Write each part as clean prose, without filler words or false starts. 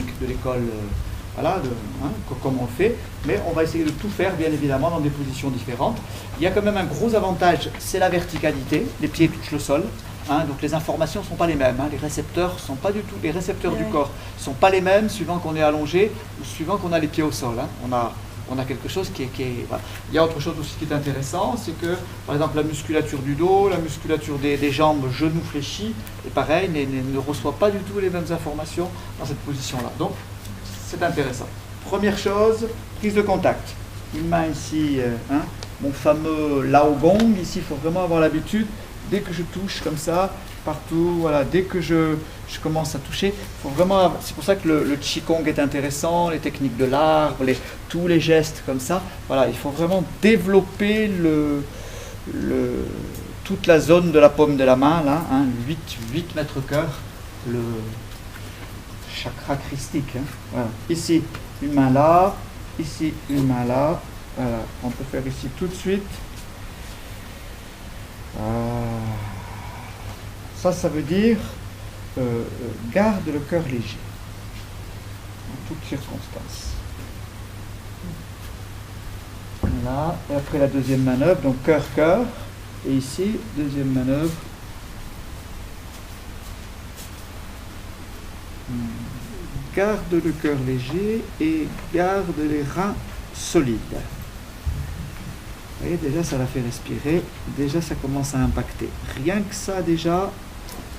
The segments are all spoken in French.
classique de l'école, voilà, comme on le fait, mais on va essayer de tout faire, bien évidemment, dans des positions différentes. Il y a quand même un gros avantage, c'est la verticalité, les pieds touchent le sol, donc les informations ne sont pas les mêmes, les récepteurs sont pas du tout, les récepteurs du corps ne sont pas les mêmes suivant qu'on est allongé ou suivant qu'on a les pieds au sol. On a quelque chose qui est voilà. Il y a autre chose aussi qui est intéressant, c'est que, par exemple, la musculature du dos, la musculature des jambes, genoux fléchis, et pareil, ne reçoit pas du tout les mêmes informations dans cette position-là. Donc, c'est intéressant. Première chose, prise de contact. Une main ici, mon fameux Lao Gong, ici, il faut vraiment avoir l'habitude, dès que je touche comme ça, partout, voilà, dès que je commence à toucher, faut vraiment, c'est pour ça que le Qigong est intéressant, les techniques de l'arbre, tous les gestes comme ça, voilà, il faut vraiment développer toute la zone de la paume de la main, là, 8 mètres cœur, le chakra christique, voilà. Ici, une main là, ici, une main là, voilà, on peut faire ici tout de suite. Ça veut dire garde le cœur léger en toutes circonstances. Voilà, et après la deuxième manœuvre, donc cœur, et ici, deuxième manœuvre. Garde le cœur léger et garde les reins solides. Vous voyez, déjà ça la fait respirer, déjà ça commence à impacter. Rien que ça déjà,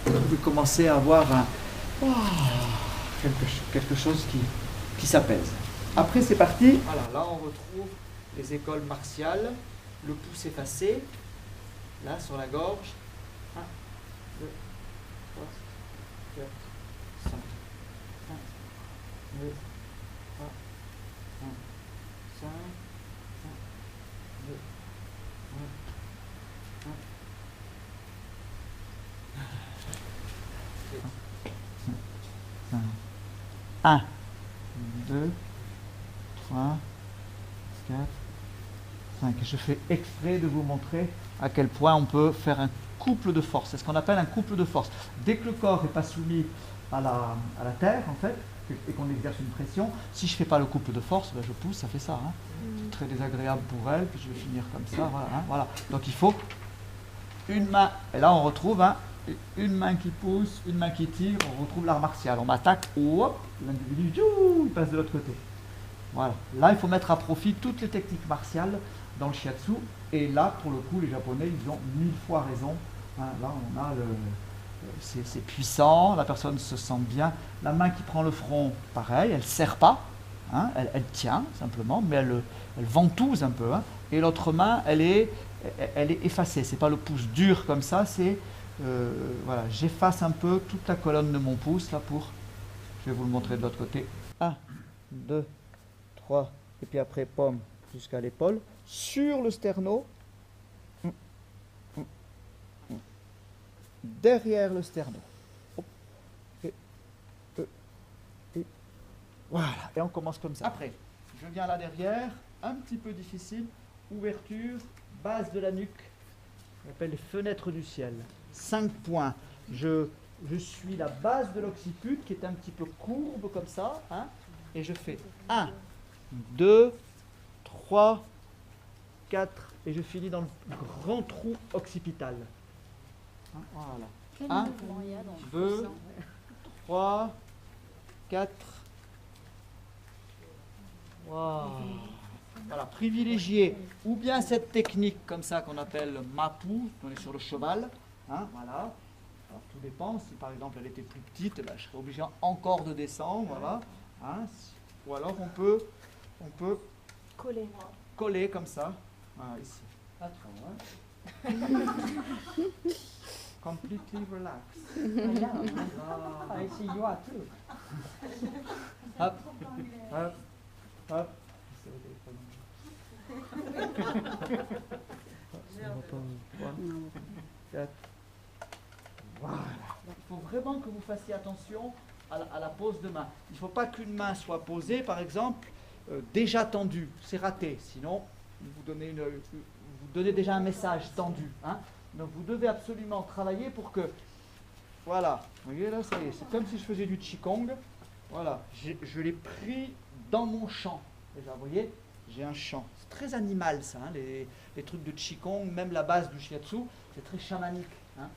vous pouvez commencer à avoir quelque chose qui s'apaise. Après c'est parti. Voilà, là on retrouve les écoles martiales, le pouce effacé, là sur la gorge. 1, 2, 3, 4, 5, 1, 2, 3, 1, 5, 2, 1, 2, 3, 4, 5. Je fais exprès de vous montrer à quel point on peut faire un couple de force. C'est ce qu'on appelle un couple de force. Dès que le corps n'est pas soumis à la terre, en fait, et qu'on exerce une pression, si je ne fais pas le couple de force, je pousse, ça fait ça. C'est très désagréable pour elle, puis je vais finir comme ça. Voilà. Donc il faut une main, et là on retrouve une main qui pousse, une main qui tire, on retrouve l'art martial. On m'attaque, hop, l'individu, il passe de l'autre côté. Voilà. Là, il faut mettre à profit toutes les techniques martiales dans le shiatsu. Et là, pour le coup, les Japonais, ils ont 1000 fois raison. Là, on a c'est puissant, la personne se sent bien. La main qui prend le front, pareil, elle ne serre pas, elle tient simplement, mais elle ventouse un peu. Et l'autre main, elle est effacée. C'est pas le pouce dur comme ça, c'est voilà, j'efface un peu toute la colonne de mon pouce là je vais vous le montrer de l'autre côté. 1, 2, 3, et puis après paume jusqu'à l'épaule, sur le sterno, derrière le sterno. Et voilà, et on commence comme ça. Après, je viens là derrière, un petit peu difficile, ouverture, base de la nuque, on appelle les fenêtres du ciel. 5 points. Je suis la base de l'occiput qui est un petit peu courbe comme ça, et je fais 1, 2, 3, 4, et je finis dans le grand trou occipital. Voilà. 1, 2, 3, 4. Wow. Voilà, privilégier ou bien cette technique comme ça qu'on appelle mapu, on est sur le cheval, voilà. Alors tout dépend, si par exemple elle était plus petite, je serais obligé encore de descendre, voilà. Ou alors on peut coller comme ça, voilà, ici. Pas trop, Completely relaxed. I see you are too. Hop, hop, hop. Voilà. Il faut vraiment que vous fassiez attention à la pose de main. Il ne faut pas qu'une main soit posée, par exemple, déjà tendue. C'est raté. Sinon, vous donnez déjà un message tendu. Donc vous devez absolument travailler pour que... Voilà. Vous voyez là, ça y est. C'est comme si je faisais du Qigong. Voilà, je l'ai pris dans mon champ. Déjà, vous voyez, j'ai un champ. C'est très animal ça, hein, les trucs de Qigong, même la base du Shiatsu, c'est très chamanique. Hein.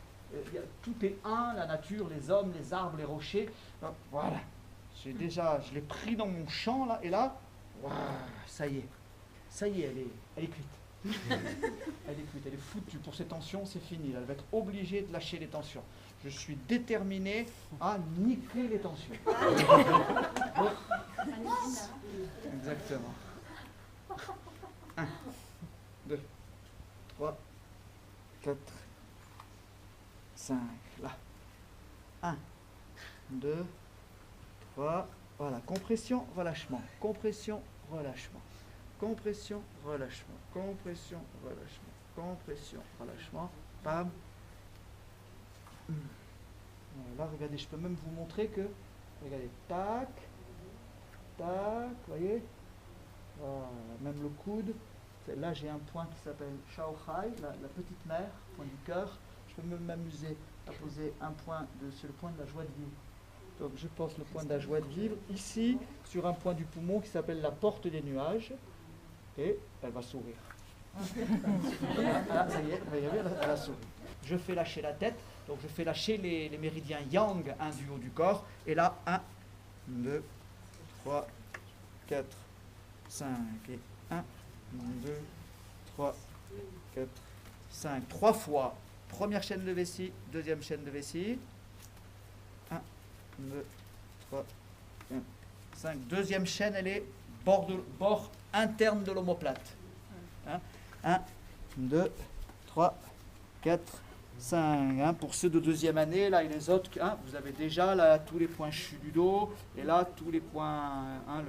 Tout est un, la nature, les hommes, les arbres, les rochers. Donc, voilà, je l'ai pris dans mon champ là, et là, wow, ça y est, elle est cuite. Elle est cuite, elle est foutue. Pour ces tensions, c'est fini. Elle va être obligée de lâcher les tensions. Je suis déterminé à niquer les tensions. Exactement. 1, 2, 3, 4, 5. Là. 1, 2, 3. Voilà. Compression, relâchement. Compression, relâchement. Compression, relâchement. Compression, relâchement. Compression, relâchement. Bam. Là, regardez, je peux même vous montrer que, regardez, tac, tac, voyez, voilà, même le coude. Là, j'ai un point qui s'appelle Shaohai, la petite mère, point du cœur. Je peux même m'amuser à poser un point, c'est le point de la joie de vivre. Donc, je pose le point de la joie de vivre ici, sur un point du poumon qui s'appelle la porte des nuages, et elle va sourire. Ah, ça y est, elle a souri. Je fais lâcher la tête, donc je fais lâcher les méridiens yang, un du haut du corps, et là, 1, 2, 3, 4, 5, et 1, 2, 3, 4, 5, 3 fois. Première chaîne de vessie, deuxième chaîne de vessie. 1, 2, 3, 4, 5. Deuxième chaîne, elle est bord interne de l'omoplate. 1, 2, 3, 4, 5. Hein, pour ceux de deuxième année, là et les autres, hein, vous avez déjà là tous les points chus du dos, et là tous les points, hein,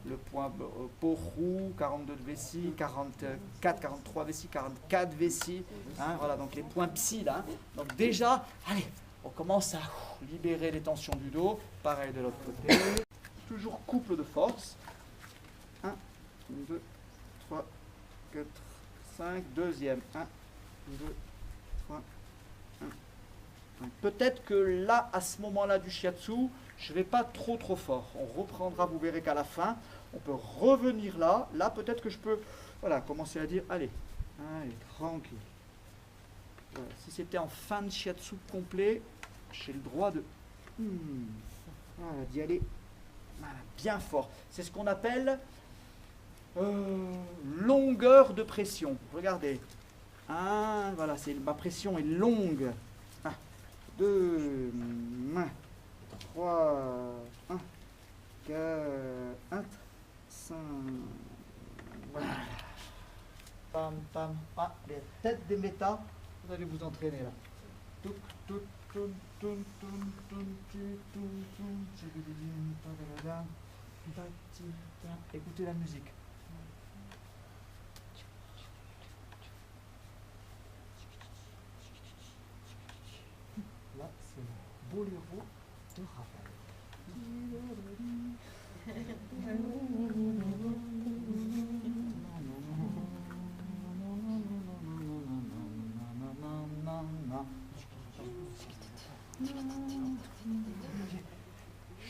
le point Pohru, 42 de vessie, 44, 43 vessie, 44 vessie. Hein, voilà, donc les points psy là. Hein. Donc déjà, allez, on commence à libérer les tensions du dos. Pareil de l'autre côté. Toujours couple de force. 1, 2, 3, 4, 5. Deuxième. 1, 2, 3, 1. Peut-être que là, à ce moment-là du shiatsu, je ne vais pas trop fort. On reprendra, vous verrez qu'à la fin, on peut revenir là. Là, peut-être que je peux commencer à dire, allez, tranquille. Voilà. Si c'était en fin de shiatsu complet, j'ai le droit d'y aller bien fort. C'est ce qu'on appelle longueur de pression. Regardez. Voilà, ma pression est longue. 2, 3, 4, 5. Voilà. Pam, pam. Les têtes des métas, vous allez vous entraîner là. Écoutez la musique. Là, c'est le boléro de Ravel.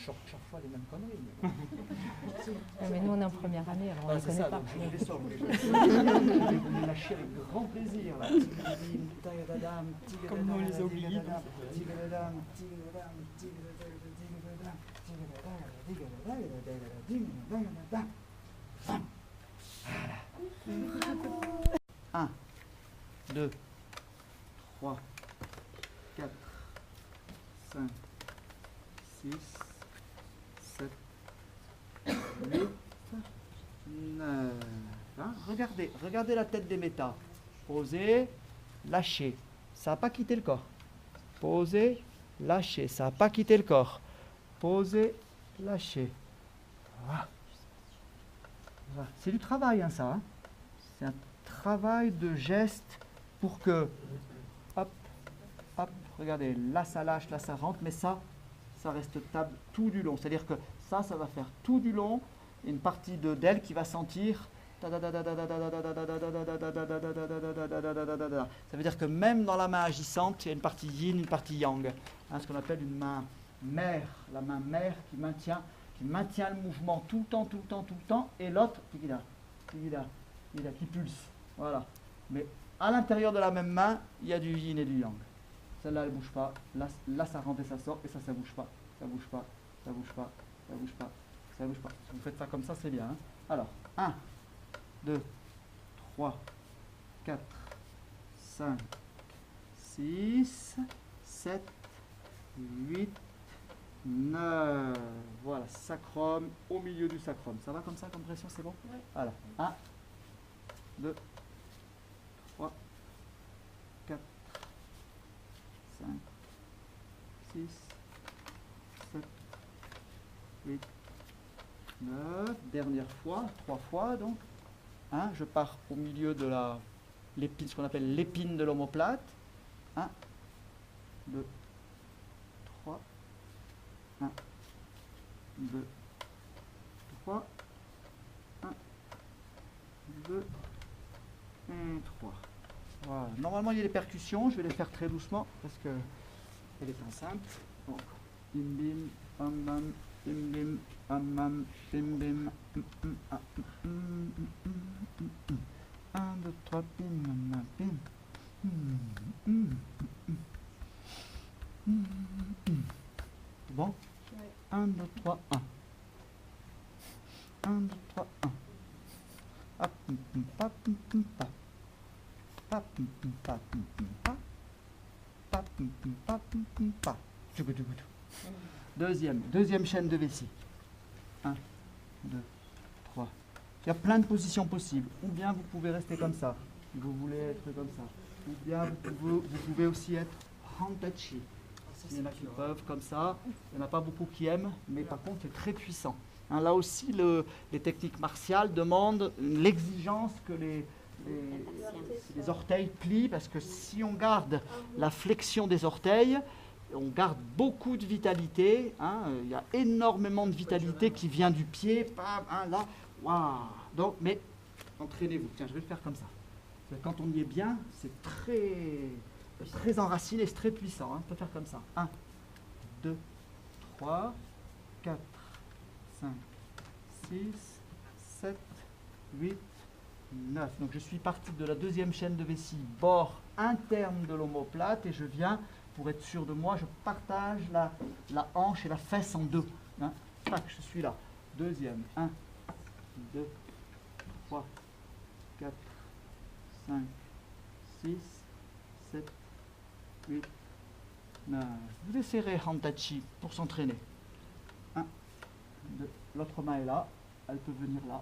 Chaque fois les mêmes conneries. Mais nous on est en première année, alors on ne connaît pas. Donc je vous les sors, je vais vous les lâcher avec grand plaisir. Là. Comme nous on les a oubliés. Un, 2, 3, 4, 5, 6, 7, 8, 9. Hein, regardez la tête des métas. Posez, lâchez. Ça n'a pas quitté le corps. Posez, lâchez. Ça n'a pas quitté le corps. Posez, lâchez. Voilà. Voilà. C'est du travail, hein, ça. Hein. C'est un travail de geste pour que, hop, hop, regardez, là ça lâche, là ça rentre, mais ça reste stable tout du long. C'est-à-dire que ça va faire tout du long, et une partie d'elle qui va sentir. Ça veut dire que même dans la main agissante, il y a une partie yin, une partie yang. Hein, ce qu'on appelle une main mère, la main mère qui maintient qui maintient le mouvement tout le temps, tout le temps, tout le temps, et l'autre qui pulse. Voilà. Mais à l'intérieur de la même main, il y a du yin et du yang. Celle-là, elle ne bouge pas. Là, ça rentre et ça sort, et ça ne bouge pas. Ça ne bouge pas, ça ne bouge pas, ça ne bouge pas, ça ne bouge pas. Si vous faites ça comme ça, c'est bien. Hein. Alors, 1, 2, 3, 4, 5, 6, 7, 8, 9. Voilà, sacrum au milieu du sacrum. Ça va comme ça, comme pression, c'est bon? Ouais. Voilà. 1, 2, 3, 4, 5, 6, 7, 8, 9. Dernière fois, 3 fois donc. Je pars au milieu de l'épine, ce qu'on appelle l'épine de l'omoplate. 1, 2, 3, 1, 2, 3, 1, 2, et 3. Voilà. Normalement, il y a les percussions, je vais les faire très doucement parce que elle est enceinte. Donc, bim bim, bam bam, bim bim, bam bam, bim bim, 1, 2, 3, bim, bam, bim. Bon? Ouais. 1, 2, 3, 1. 1, 2, 3, 1. Hop, pa, pa. Pa, pa, pa. Pa, pa, pa. Deuxième chaîne de vessie. 1, 2, 3. Il y a plein de positions possibles. Ou bien vous pouvez rester comme ça. Si vous voulez être comme ça. Ou bien vous pouvez aussi être hantachi. Il y en a qui peuvent comme ça. Il n'y en a pas beaucoup qui aiment. Mais par contre, c'est très puissant. Là aussi, les techniques martiales demandent l'exigence que les orteils plient, parce que si on garde la flexion des orteils, on garde beaucoup de vitalité. Il y a énormément de vitalité qui vient du pied. Là, waouh. Donc, mais entraînez-vous. Tiens, je vais le faire comme ça. Quand on y est bien, c'est très enraciné, c'est très puissant. On peut faire comme ça. 1, 2, 3, 4, 5, 6, 7, 8, 9. Donc je suis parti de la deuxième chaîne de vessie, bord interne de l'omoplate, et je viens, pour être sûr de moi, je partage la hanche et la fesse en deux. Tac, je suis là. Deuxième. 1, 2, 3, 4, 5, 6, 7, 8, 9. Vous essayerez Hantachi pour s'entraîner. 1, 2. L'autre main est là. Elle peut venir là.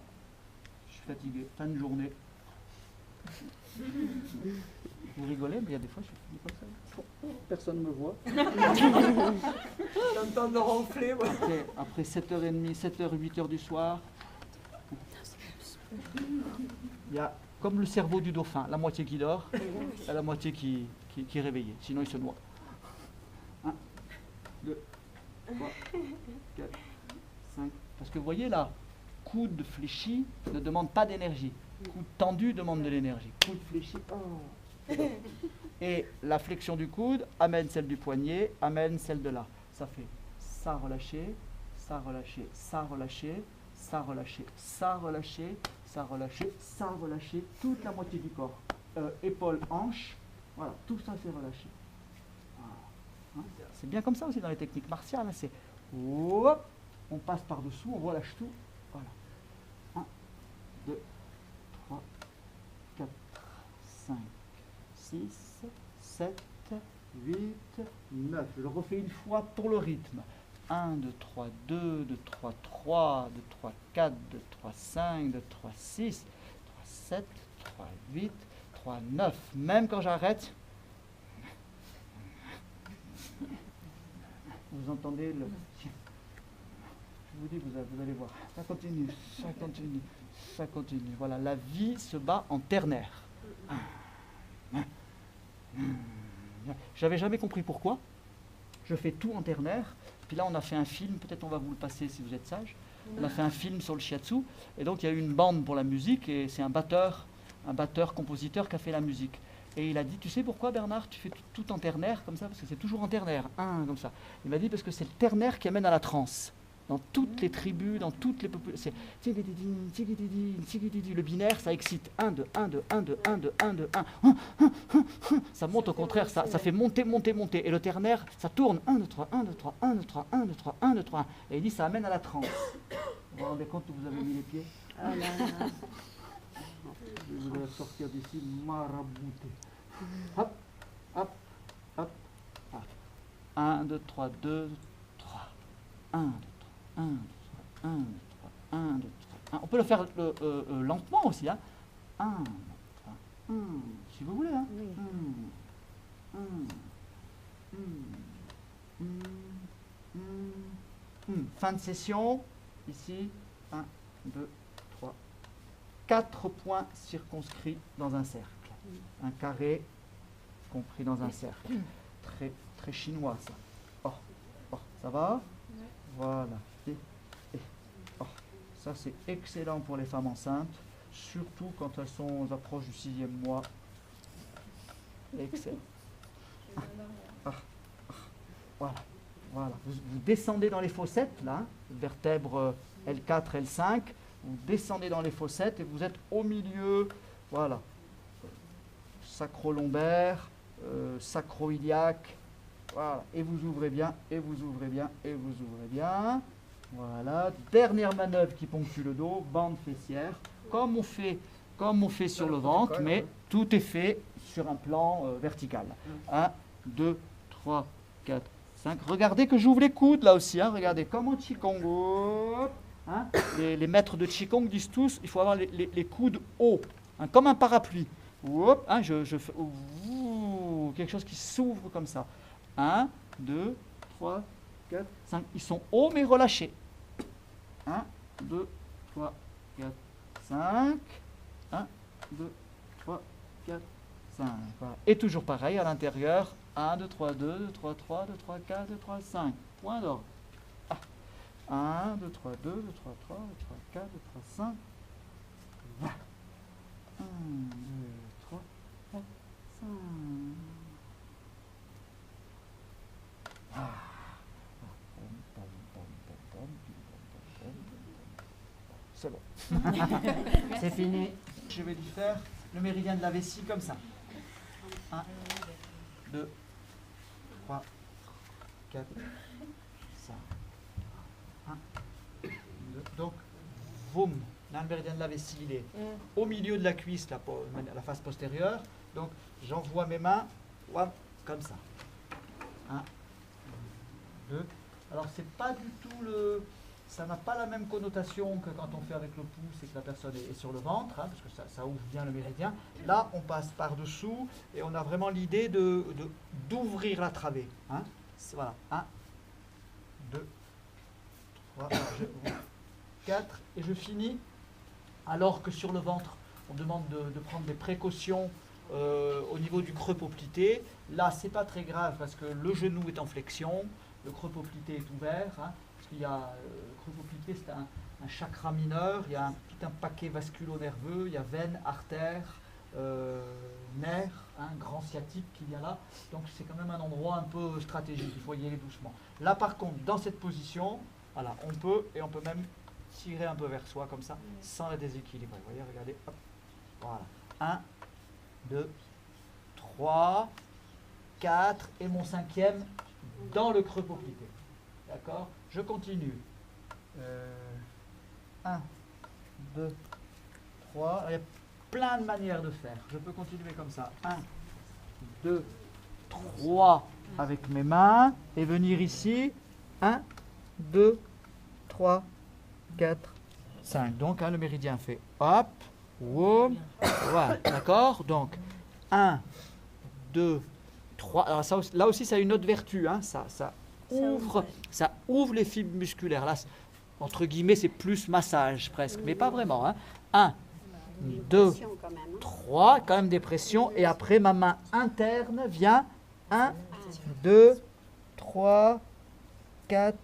Je suis fatigué. Fin de journée. Vous rigolez, mais il y a des fois je suis comme ça. Personne ne me voit. J'ai le temps de ronfler, moi. Après 7h30, 7h, 8h du soir, il y a comme le cerveau du dauphin, la moitié qui dort et la moitié qui est réveillée. Sinon, il se noie. 1, 2, 3, 4, 5. Parce que vous voyez là, coude fléchi ne demande pas d'énergie. Coude tendu demande de l'énergie. Coude fléchi, oh. Et la flexion du coude amène celle du poignet, amène celle de là. Ça fait ça relâché, ça relâché, ça relâché, ça relâché, ça relâché, ça relâché, ça relâché, toute la moitié du corps. Épaules, hanches, voilà, tout ça c'est relâché. Voilà. C'est bien comme ça aussi dans les techniques martiales. C'est hop, on passe par-dessous, on relâche tout. Voilà. 1, 2, 3, 4, 5, 6, 7, 8, 9. Je le refais une fois pour le rythme. 1, 2, 3, 2, 2, 3, 3, 2, 3, 4, 2, 3, 5, 2, 3, 6, 3, 7, 3, 8, 3, 9. Même quand j'arrête, vous entendez le... Je vous dis, vous allez voir. Ça continue, ça continue, ça continue. Voilà, la vie se bat en ternaire. J'avais jamais compris pourquoi. Je fais tout en ternaire. Puis là, on a fait un film, peut-être on va vous le passer si vous êtes sage. On a fait un film sur le shiatsu. Et donc, il y a eu une bande pour la musique. Et c'est un batteur-compositeur qui a fait la musique. Et il a dit, tu sais pourquoi Bernard, tu fais tout en ternaire comme ça? Parce que c'est toujours en ternaire, comme ça. Il m'a dit, parce que c'est le ternaire qui amène à la transe. dans toutes les tribus, dans toutes les populations. C'est le binaire, ça excite 1, 2, 1, 2, 1, 2, 1, 2, 1, 2, 1. Ça monte au contraire, ça fait monter, monter, monter. Et le ternaire, ça tourne 1, 2, 3, 1, 2, 3, 1, 2, 3, 1, 2, 3, 1, 2, 3. Et il dit ça amène à la transe. Vous vous rendez compte où vous avez mis les pieds? Ah là là. Je voudrais sortir d'ici marabouté. Hop, hop, hop. 1, 2, 3, 2, 3. 1, 2, 3, 1, 2, 3, 1, 2, 3, 1, 2, 3. 1. On peut le faire lentement aussi. Hein. 1, 2, 3, 1, si vous voulez. Hein. Oui. 1. Fin de session. Ici, 1, 2, 3. 4 points circonscrits dans un cercle. Un carré compris dans un cercle. Très, très chinois ça. Oh, ça va? Voilà. Et. Oh, ça c'est excellent pour les femmes enceintes, surtout quand elles sont aux approches du 6e mois. Excellent. Voilà. Vous descendez dans les fossettes, là, vertèbres L4, L5, vous descendez dans les fossettes et vous êtes au milieu, voilà, sacro-lombaire, sacro-iliaque, voilà, et vous ouvrez bien, et vous ouvrez bien, et vous ouvrez bien, voilà, dernière manœuvre qui ponctue le dos, bande fessière, comme on fait sur le ventre, mais tout est fait sur un plan vertical. 1, 2, 3, 4, 5. Regardez que j'ouvre les coudes là aussi. Hein. Regardez comme en Qigong. Hein. Les maîtres de Qigong disent tous il faut avoir les coudes hauts, hein, comme un parapluie. Hein, je fais quelque chose qui s'ouvre comme ça. 1, 2, 3, 4, 5. Ils sont hauts mais relâchés. 1, 2, 3, 4, 5. 1, 2, 3, 4, 5. Voilà. Et toujours pareil à l'intérieur. 1, 2, 3, 2, 2, 3, 3, 2, 3, 4, 2, 3, 5. Point d'ordre. 1, 2, 3, 2, 2, 3, 3, 2, 3, 4, 2, 3, 5. Voilà. 1, 2, 3, 4, 5. C'est bon. C'est fini. Je vais lui faire le méridien de la vessie comme ça. 1, 2, 3, 4, 5. 1, 2. Donc, boum. Là, le méridien de la vessie, il est au milieu de la cuisse, là, pour la face postérieure. Donc, j'envoie mes mains comme ça. 1, 2. Alors, c'est pas du tout le... Ça n'a pas la même connotation que quand on fait avec le pouce et que la personne est sur le ventre, hein, parce que ça ouvre bien le méridien. Là, on passe par-dessous et on a vraiment l'idée d'ouvrir la travée. Hein. Voilà. 1, 2, 3, 4. Et je finis. Alors que sur le ventre, on demande de prendre des précautions au niveau du creux poplité. Là, c'est pas très grave parce que le genou est en flexion, le creux poplité est ouvert. Hein. Il y a le creux poplité, c'est un chakra mineur, il y a tout un paquet vasculo-nerveux, il y a veine, artère, nerf, grand sciatique qu'il y a là. Donc c'est quand même un endroit un peu stratégique, il faut y aller doucement. Là par contre, dans cette position, voilà, on peut même tirer un peu vers soi comme ça, sans la déséquilibrer. Vous voyez, regardez, hop, voilà. 1, 2, 3, 4, et mon 5e dans le creux poplité. D'accord? Je continue. 1, 2, 3. Il y a plein de manières de faire. Je peux continuer comme ça. 1, 2, 3 avec mes mains. Et venir ici. 1, 2, 3, 4, 5. Donc, le méridien fait hop, whoom, voilà. D'accord? Donc, 1, 2, 3. Alors, ça, là aussi, ça a une autre vertu. Hein. Ça ouvre les fibres musculaires. Là, entre guillemets, c'est plus massage presque, mais pas vraiment. Hein. 1, 2, 3, quand même des pressions. Et après, ma main interne vient 1, 2, 3, 4,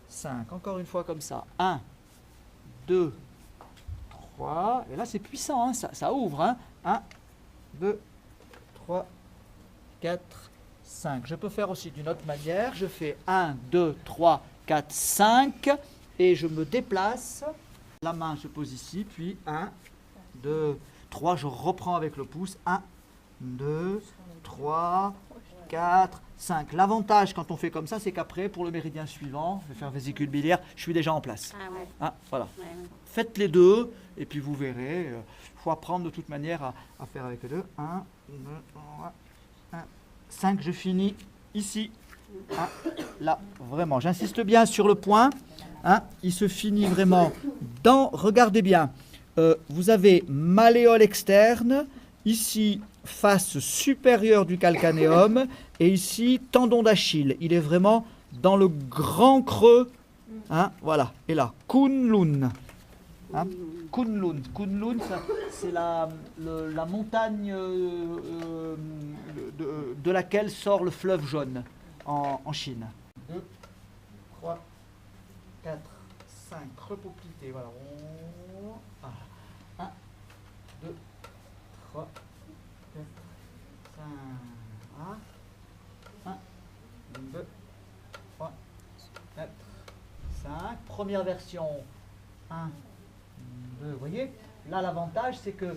5. Encore une fois comme ça. 1, 2, 3. Et là, c'est puissant. Hein. Ça ouvre. Hein. 1, 2, 3, 4, 5. Je peux faire aussi d'une autre manière. Je fais 1, 2, 3, 4, 5. et je me déplace. La main se pose ici, puis 1, 2, 3, je reprends avec le pouce. 1, 2, 3, 4, 5. L'avantage quand on fait comme ça, c'est qu'après, pour le méridien suivant, je vais faire vésicule biliaire, je suis déjà en place. Ah ouais. Ah, voilà. Ouais, ouais. Faites les deux, et puis vous verrez. Il faut apprendre de toute manière à faire avec les deux. 1, 2, 3, 1, 5. Je finis ici. Là, vraiment. J'insiste bien sur le point. Il se finit vraiment dans... Regardez bien. Vous avez malléole externe. Ici, face supérieure du calcanéum. Et ici, tendon d'Achille. Il est vraiment dans le grand creux. Voilà. Et là, Kunlun. Kunlun. Kunlun, c'est la montagne de laquelle sort le fleuve jaune en Chine. 2, 3, 4, 5. Repoplité. Voilà. 1, 2, 3, 4, 5. 1, 2, 3, 4, 5. Première version. 1, 2. Vous voyez, là l'avantage c'est que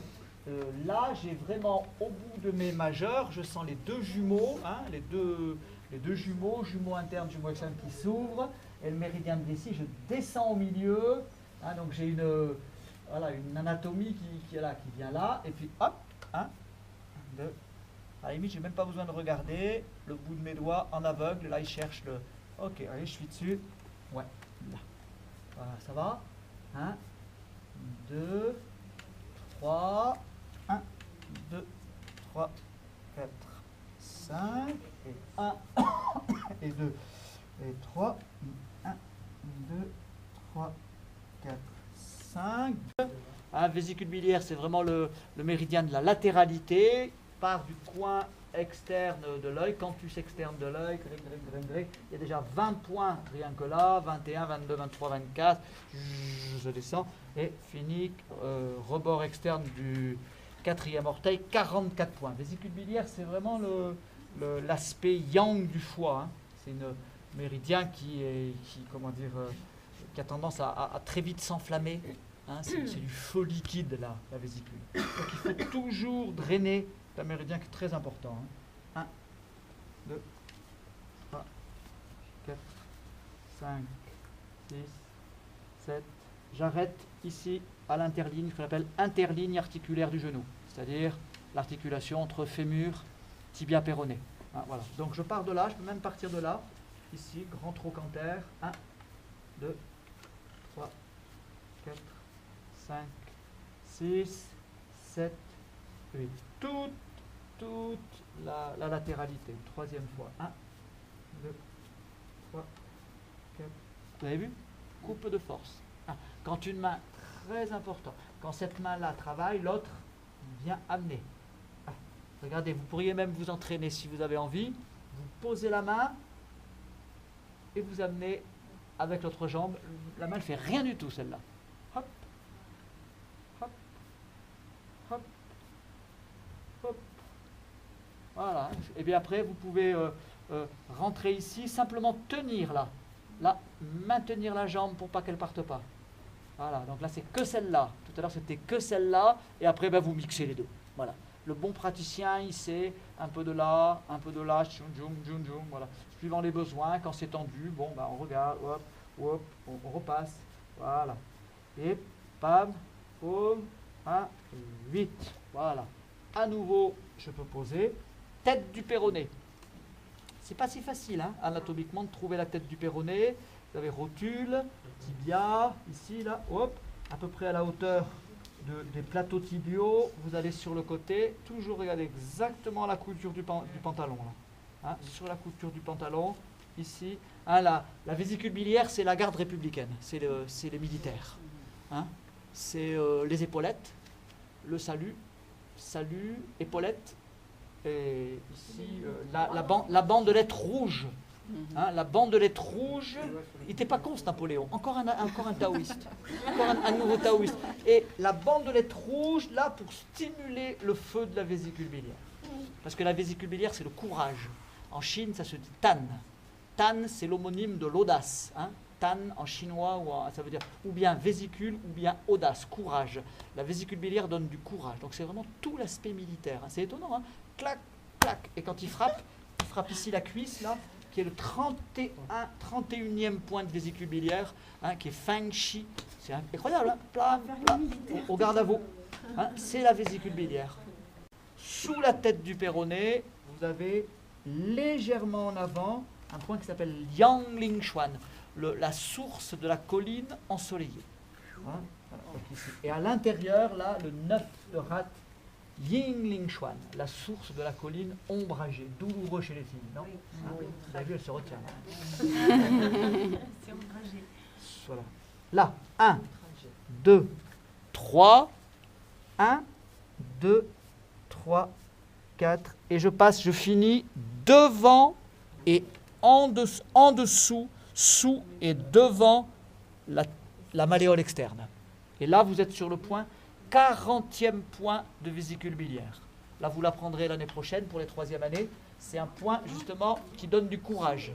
là j'ai vraiment au bout de mes majeurs, je sens les deux jumeaux, les deux jumeaux interne, jumeau externe qui s'ouvrent, et le méridien de Vessie, je descends au milieu, donc j'ai une anatomie qui vient là, et puis hop, 1, 2, à la limite j'ai même pas besoin de regarder, le bout de mes doigts en aveugle, là il cherche le, ok, allez je suis dessus, ouais, là, voilà, ça va, 1, 2, 3, 1, 2, 3, 4, 5, et 1, et 2, et 3, 1, 2, 3, 4, 5. Vésicule biliaire, c'est vraiment le méridien de la latéralité, part du coin externe de l'œil, campus externe de l'œil, il y a déjà 20 points rien que là, 21, 22, 23, 24, je descends, et fini, rebord externe du quatrième orteil, 44 points. Vésicule biliaire, c'est vraiment l'aspect yang du foie, c'est un méridien qui a tendance à très vite s'enflammer, c'est du feu liquide là, la vésicule. Donc il faut toujours drainer. C'est un méridien qui est très important. 1, 2, 3, 4, 5, 6, 7. J'arrête ici à l'interligne, ce qu'on appelle interligne articulaire du genou, c'est-à-dire l'articulation entre fémur, tibia péroné. Voilà. Donc je pars de là, je peux même partir de là. Ici, grand trochanter. 1, 2, 3, 4, 5, 6, 7, 8. Toute la latéralité. Troisième fois. 1, 2, 3, 4. Vous avez vu? Coupe de force. Quand une main, très important, quand cette main-là travaille, l'autre vient amener. Regardez, vous pourriez même vous entraîner si vous avez envie. Vous posez la main et vous amenez avec l'autre jambe. La main ne fait rien du tout, celle-là. Hop, hop, hop, hop. Voilà. Et bien après, vous pouvez rentrer ici, simplement tenir là. Là, maintenir la jambe pour pas qu'elle parte pas. Voilà, donc là c'est que celle-là. Tout à l'heure c'était que celle-là, et après vous mixez les deux. Voilà. Le bon praticien, il sait un peu de là, tchoum, tchoum, tchoum, tchoum, voilà. Suivant les besoins, quand c'est tendu, bon, on regarde, hop, hop, on repasse, voilà. Et, pam, boum, 1, 8, voilà. À nouveau, je peux poser, tête du péroné. C'est pas si facile, anatomiquement, de trouver la tête du péroné. Vous avez rotule, tibia, ici, là, hop, à peu près à la hauteur des plateaux tibiaux, vous allez sur le côté, toujours regarder exactement la couture du pantalon. Là. Sur la couture du pantalon, ici. La vésicule biliaire, c'est la garde républicaine, c'est les militaires. C'est les épaulettes, le salut, épaulette, et ici la bandelette rouge. La bandelette rouge, il n'était pas con ce Napoléon, encore un taoïste, encore un nouveau taoïste. Et la bandelette rouge, là, pour stimuler le feu de la vésicule biliaire. Parce que la vésicule biliaire, c'est le courage. En Chine, ça se dit tan. Tan, c'est l'homonyme de l'audace. tan en chinois, ça veut dire ou bien vésicule ou bien audace, courage. La vésicule biliaire donne du courage. Donc c'est vraiment tout l'aspect militaire. Hein. C'est étonnant, hein. Clac, clac. Et quand il frappe ici la cuisse, là, qui est le 31e point de vésicule biliaire, hein, qui est Feng Shi. C'est incroyable, hein. Plam, plam, au garde à vous. Hein, c'est la vésicule biliaire. Sous la tête du péroné, vous avez légèrement en avant un point qui s'appelle Yangling Xuan, la source de la colline ensoleillée. Hein, voilà, donc ici. Et à l'intérieur, là, le 9 de rat, Yingling Xuan, la source de la colline ombragée, douloureux chez les filles, non? Hein, vous avez vu, elle se retient. C'est ombragé. Voilà. Là, 1, 2, 3, 1, 2, 3, 4, et je passe, je finis devant et en dessous, sous et devant la malléole externe. Et là, vous êtes sur le point, 40e point de vésicule biliaire. Là, vous l'apprendrez l'année prochaine pour les 3e années. C'est un point, justement, qui donne du courage.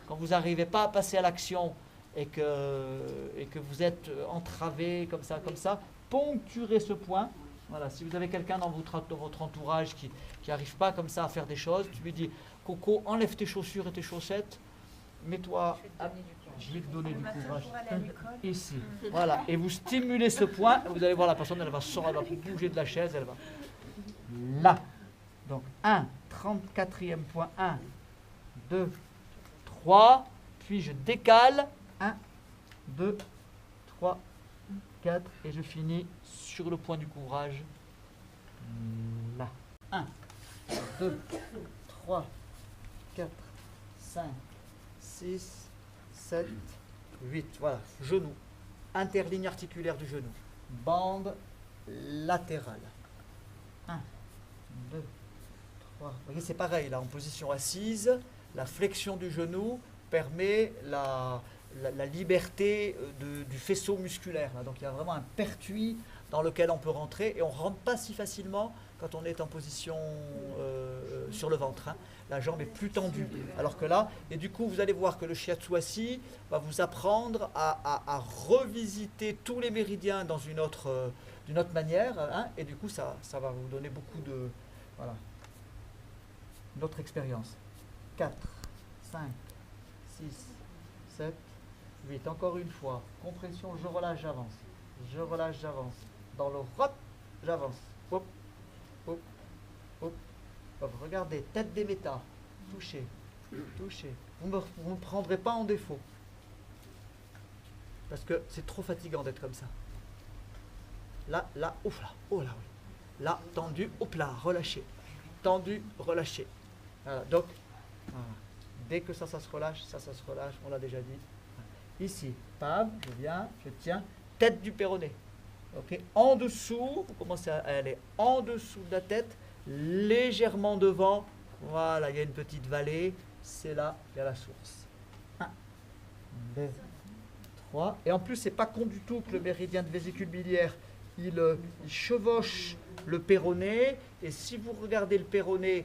Quand vous n'arrivez pas à passer à l'action et que vous êtes entravé comme ça, poncturez ce point. Voilà, si vous avez quelqu'un dans votre entourage qui n'arrive pas comme ça à faire des choses, tu lui dis, Coco, enlève tes chaussures et tes chaussettes, mets-toi, je vais te donner du courage. Ici, voilà, et vous stimulez ce point, vous allez voir la personne, elle va sortir, elle va bouger de la chaise, elle va là. Donc 34e point, 1, 2, 3, puis je décale, 1, 2, 3, 4, et je finis sur le point du courage, là. 1, 2, 3, 4, 5, 6, 7, 8. Voilà, genou. Interligne articulaire du genou. Bande latérale. 1, 2, 3. Vous voyez, c'est pareil, là, en position assise, la flexion du genou permet la liberté du faisceau musculaire. Là. Donc il y a vraiment un pertuis dans lequel on peut rentrer et on ne rentre pas si facilement quand on est en position sur le ventre. Hein. La jambe est plus tendue. Alors que là, et du coup vous allez voir que le shiatsu assis va vous apprendre à revisiter tous les méridiens dans d'une autre manière. Hein, et du coup ça va vous donner beaucoup de... Voilà. Une autre expérience. 4, 5, 6, 7, 8. Encore une fois. Compression, je relâche, j'avance. Je relâche, j'avance. Dans le hop, j'avance. Hop, hop, hop, hop. Regardez, tête des métas. Touchez, touchez. Vous ne me prendrez pas en défaut. Parce que c'est trop fatigant d'être comme ça. Là, ouf là, oh là, oui. Là, tendu, hop là, relâché. Tendu, relâché. Voilà, donc, voilà. Dès que ça se relâche, ça se relâche, on l'a déjà dit. Ici, pam, je viens, je tiens, tête du péroné. Okay. En dessous, vous commencez à aller en dessous de la tête, légèrement devant. Voilà, il y a une petite vallée, c'est là, il y a la source. 1, 2, 3. Et en plus, c'est pas con du tout que le méridien de vésicule biliaire, il chevauche le péroné. Et si vous regardez le péroné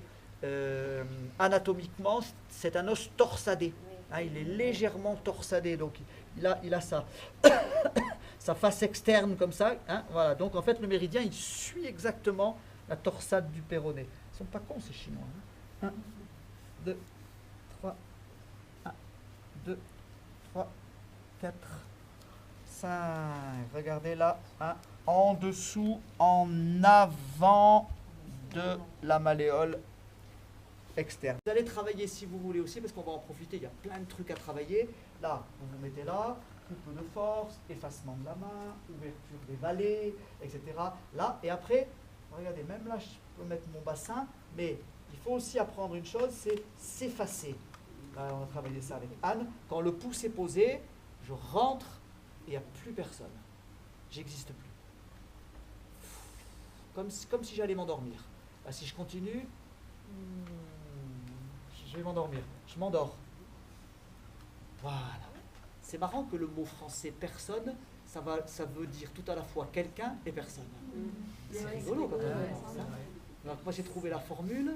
anatomiquement, c'est un os torsadé. Hein, il est légèrement torsadé, donc il a sa face externe comme ça. Hein, voilà. Donc en fait, le méridien, il suit exactement la torsade du péroné. Ils sont pas cons ces Chinois. Hein. 1, 2, 3, 1, 2, 3, 4, 5. Regardez là, hein, en dessous, en avant de la malléole externe. Vous allez travailler si vous voulez aussi, parce qu'on va en profiter, il y a plein de trucs à travailler. Là, vous vous mettez là, coupe de force, effacement de la main, ouverture des vallées, etc. Là, et après, regardez, même là, je peux mettre mon bassin, mais il faut aussi apprendre une chose, c'est s'effacer. Là, on a travaillé ça avec Anne. Quand le pouce est posé, je rentre et il n'y a plus personne. J'existe plus. Comme si j'allais m'endormir. Là, si je continue, je vais m'endormir. Je m'endors. Voilà. C'est marrant que le mot français personne, ça veut dire tout à la fois quelqu'un et personne. C'est rigolo quand même. Donc moi j'ai trouvé la formule,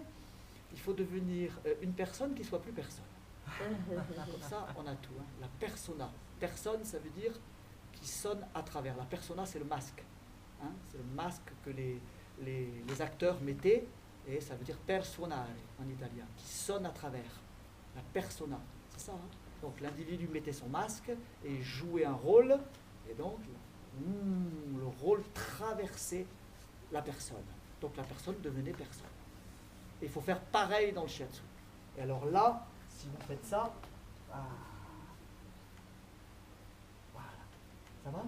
il faut devenir une personne qui soit plus personne. Comme ça, on a tout. Hein. La persona. Personne, ça veut dire qui sonne à travers. La persona, c'est le masque. Hein. C'est le masque que les acteurs mettaient, et ça veut dire personare en italien, qui sonne à travers. La persona, c'est ça. Hein. Donc l'individu mettait son masque et jouait un rôle, et donc le rôle traversait la personne. Donc la personne devenait personne. Et il faut faire pareil dans le shiatsu. Et alors là, si vous faites ça, voilà. Ça va?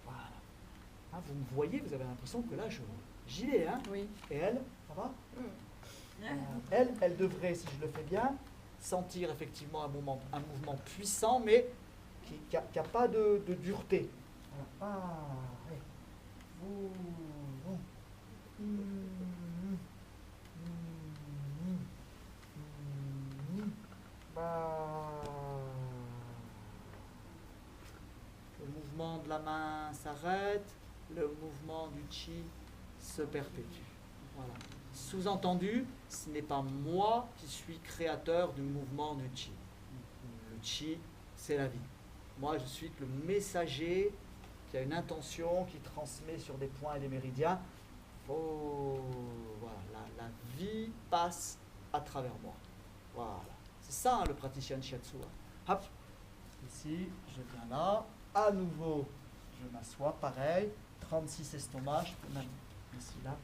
Voilà. Hein, vous me voyez, vous avez l'impression que là, j'y vais. Hein? Oui. Et elle, ça va? Elle devrait, si je le fais bien, sentir effectivement un mouvement puissant, mais qui n'a pas de dureté. Voilà. Ah, allez. Le mouvement de la main s'arrête, le mouvement du chi se perpétue. Voilà. Sous-entendu, ce n'est pas moi qui suis créateur du mouvement du chi. Le chi, c'est la vie. Moi, je suis que le messager qui a une intention, qui transmet sur des points et des méridiens. Oh, voilà, la vie passe à travers moi. Voilà. C'est ça hein, le praticien de shiatsu. Hop. Ici, je viens là. À nouveau, je m'assois, pareil. 36 estomacs, je peux même ici, là.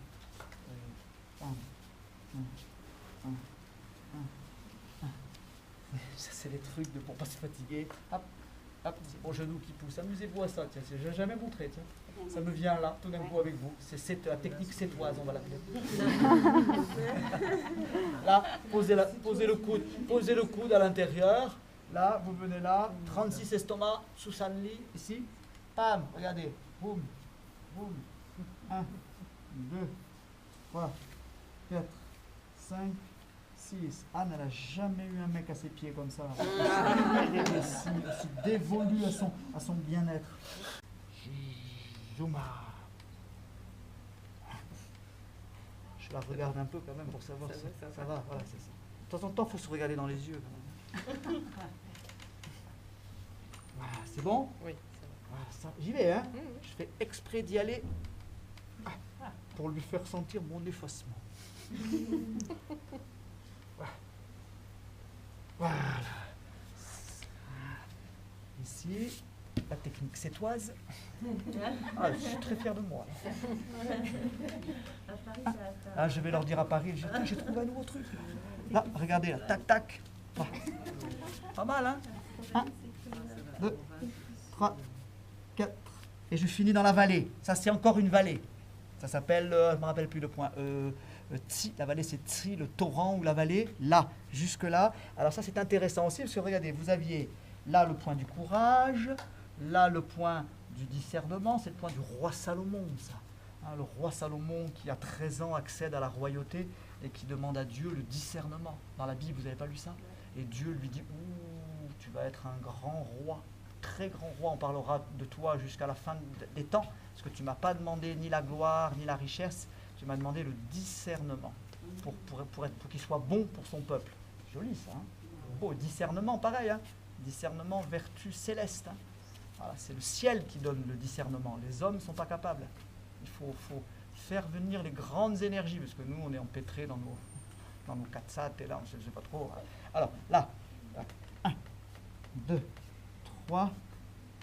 Ça, c'est les trucs de pour pas se fatiguer. Hop, hop, c'est mon genou qui pousse. Amusez-vous à ça, tiens, je n'ai jamais montré, tiens. Ça me vient là, tout d'un coup avec vous. C'est la technique sétoise, on va l'appeler. Là, posez le coude à l'intérieur. Là, vous venez là, 36 estomacs, Susanli, ici. Pam, regardez. Boum, boum. 1, 2, 3, 4, 5, 6. Anne, elle n'a jamais eu un mec à ses pieds comme ça. Elle est aussi dévolue à son bien-être. Juma. Je la regarde un peu quand même pour savoir si ça va. Voilà, c'est ça. De temps en temps, il faut se regarder dans les yeux. Quand même. Voilà, c'est bon? Oui. Voilà, j'y vais, hein? Je fais exprès d'y aller pour lui faire sentir mon effacement. Voilà. Ici, la technique sétoise. Ah, je suis très fier de moi. Je vais leur dire à Paris, j'ai trouvé un nouveau truc. Là, regardez, là, tac, tac. Pas mal, hein? 1, 2, 3, 4. Et je finis dans la vallée. Ça, c'est encore une vallée. Ça s'appelle, je ne me rappelle plus le point. Tsi, la vallée, c'est Tsi, le torrent ou la vallée. Là, jusque là. Alors ça, c'est intéressant aussi, parce que regardez, vous aviez là le point du courage, là le point du discernement, c'est le point du roi Salomon, ça. Hein, le roi Salomon qui a 13 ans accède à la royauté et qui demande à Dieu le discernement. Dans la Bible, vous n'avez pas lu ça? Et Dieu lui dit, ouh, tu vas être un grand roi, très grand roi, on parlera de toi jusqu'à la fin des temps, parce que tu ne m'as pas demandé ni la gloire, ni la richesse, tu m'as demandé le discernement, pour qu'il soit bon pour son peuple. Joli ça, hein? Beau, discernement, pareil, hein? Discernement, vertu céleste. Hein? Voilà, c'est le ciel qui donne le discernement, les hommes ne sont pas capables. Il faut faire venir les grandes énergies, parce que nous, on est empêtrés dans nos katsat, et là, on ne sait pas trop. Alors, là, 1, 2, 3,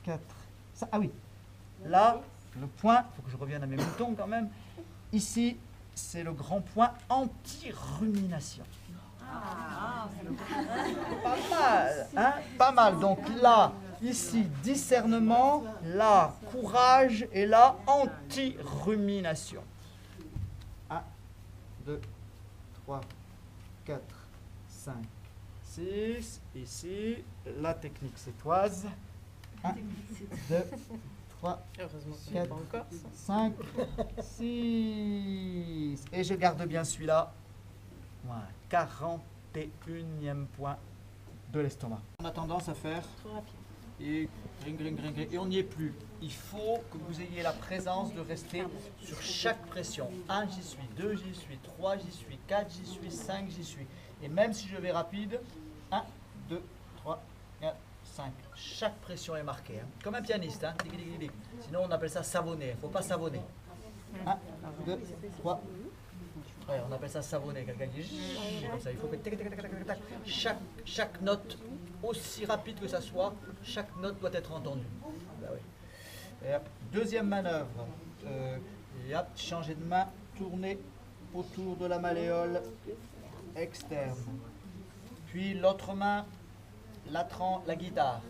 4, 5. Ah oui, là, le point, il faut que je revienne à mes moutons quand même. Ici, c'est le grand point anti-rumination. Pas mal, hein? Pas mal. Donc là, ici, discernement, là, courage, et là, anti-rumination. 1, 2, 3, 4, 5, 6. Ici, la technique sétoise. 1, 2, 3, 4, 5, 6. Et je garde bien celui-là. Voilà, 41e point de l'estomac. On a tendance à faire et gring, gring, gring, gring, et on n'y est plus. Il faut que vous ayez la présence de rester sur chaque pression. 1, j'y suis, 2, j'y suis, 3, j'y suis, 4, j'y suis, 5, j'y suis. Et même si je vais rapide, 1, 2, 3, 4, 5. Chaque pression est marquée, hein. Comme un pianiste. Hein. Sinon, on appelle ça savonner. Il ne faut pas savonner. 1, 2, 3. Ouais, on appelle ça savonner. Quelqu'un dit comme ça. Il faut que chaque note, aussi rapide que ça soit, chaque note doit être entendue. Bah oui. Et hop, deuxième manœuvre. Et hop, changer de main, tourner autour de la malléole externe. Puis l'autre main, la guitare.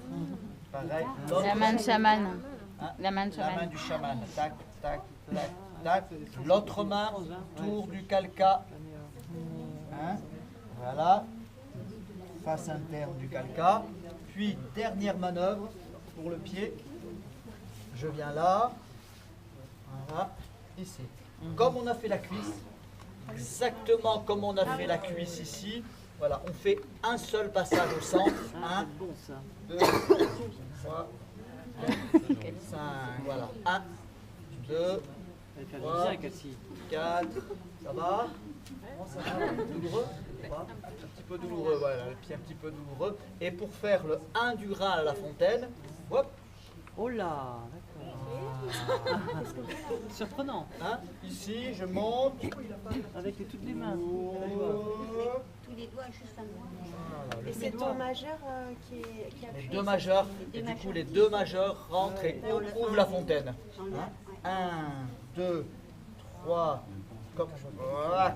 Pareil. La main de chaman. Hein, La main de la main chaman. du chaman. Tac, tac, tac, tac. L'autre main, tour du calca. Hein, voilà. Face interne du calca. Puis dernière manœuvre pour le pied. Je viens là. Voilà. Ici. Comme on a fait la cuisse. Exactement comme on a fait la cuisse ici. Voilà, on fait un seul passage au centre. 1, 2, 3, 4, 5. Voilà. 1, 2, 3, 4. Ça va? Ça va? Douloureux? Un petit peu douloureux, voilà, le pied un petit peu douloureux. Et pour faire le 1 du Rhin à la fontaine, hop. Oh là, d'accord. Surprenant. Hein, ici, je monte. Avec toutes les mains. Tous les doigts juste en Voilà, Et c'est ton majeur qui les appuie. deux majeurs, et du coup les deux majeurs rentrent et ouvrent la fontaine. 1, 2, 3,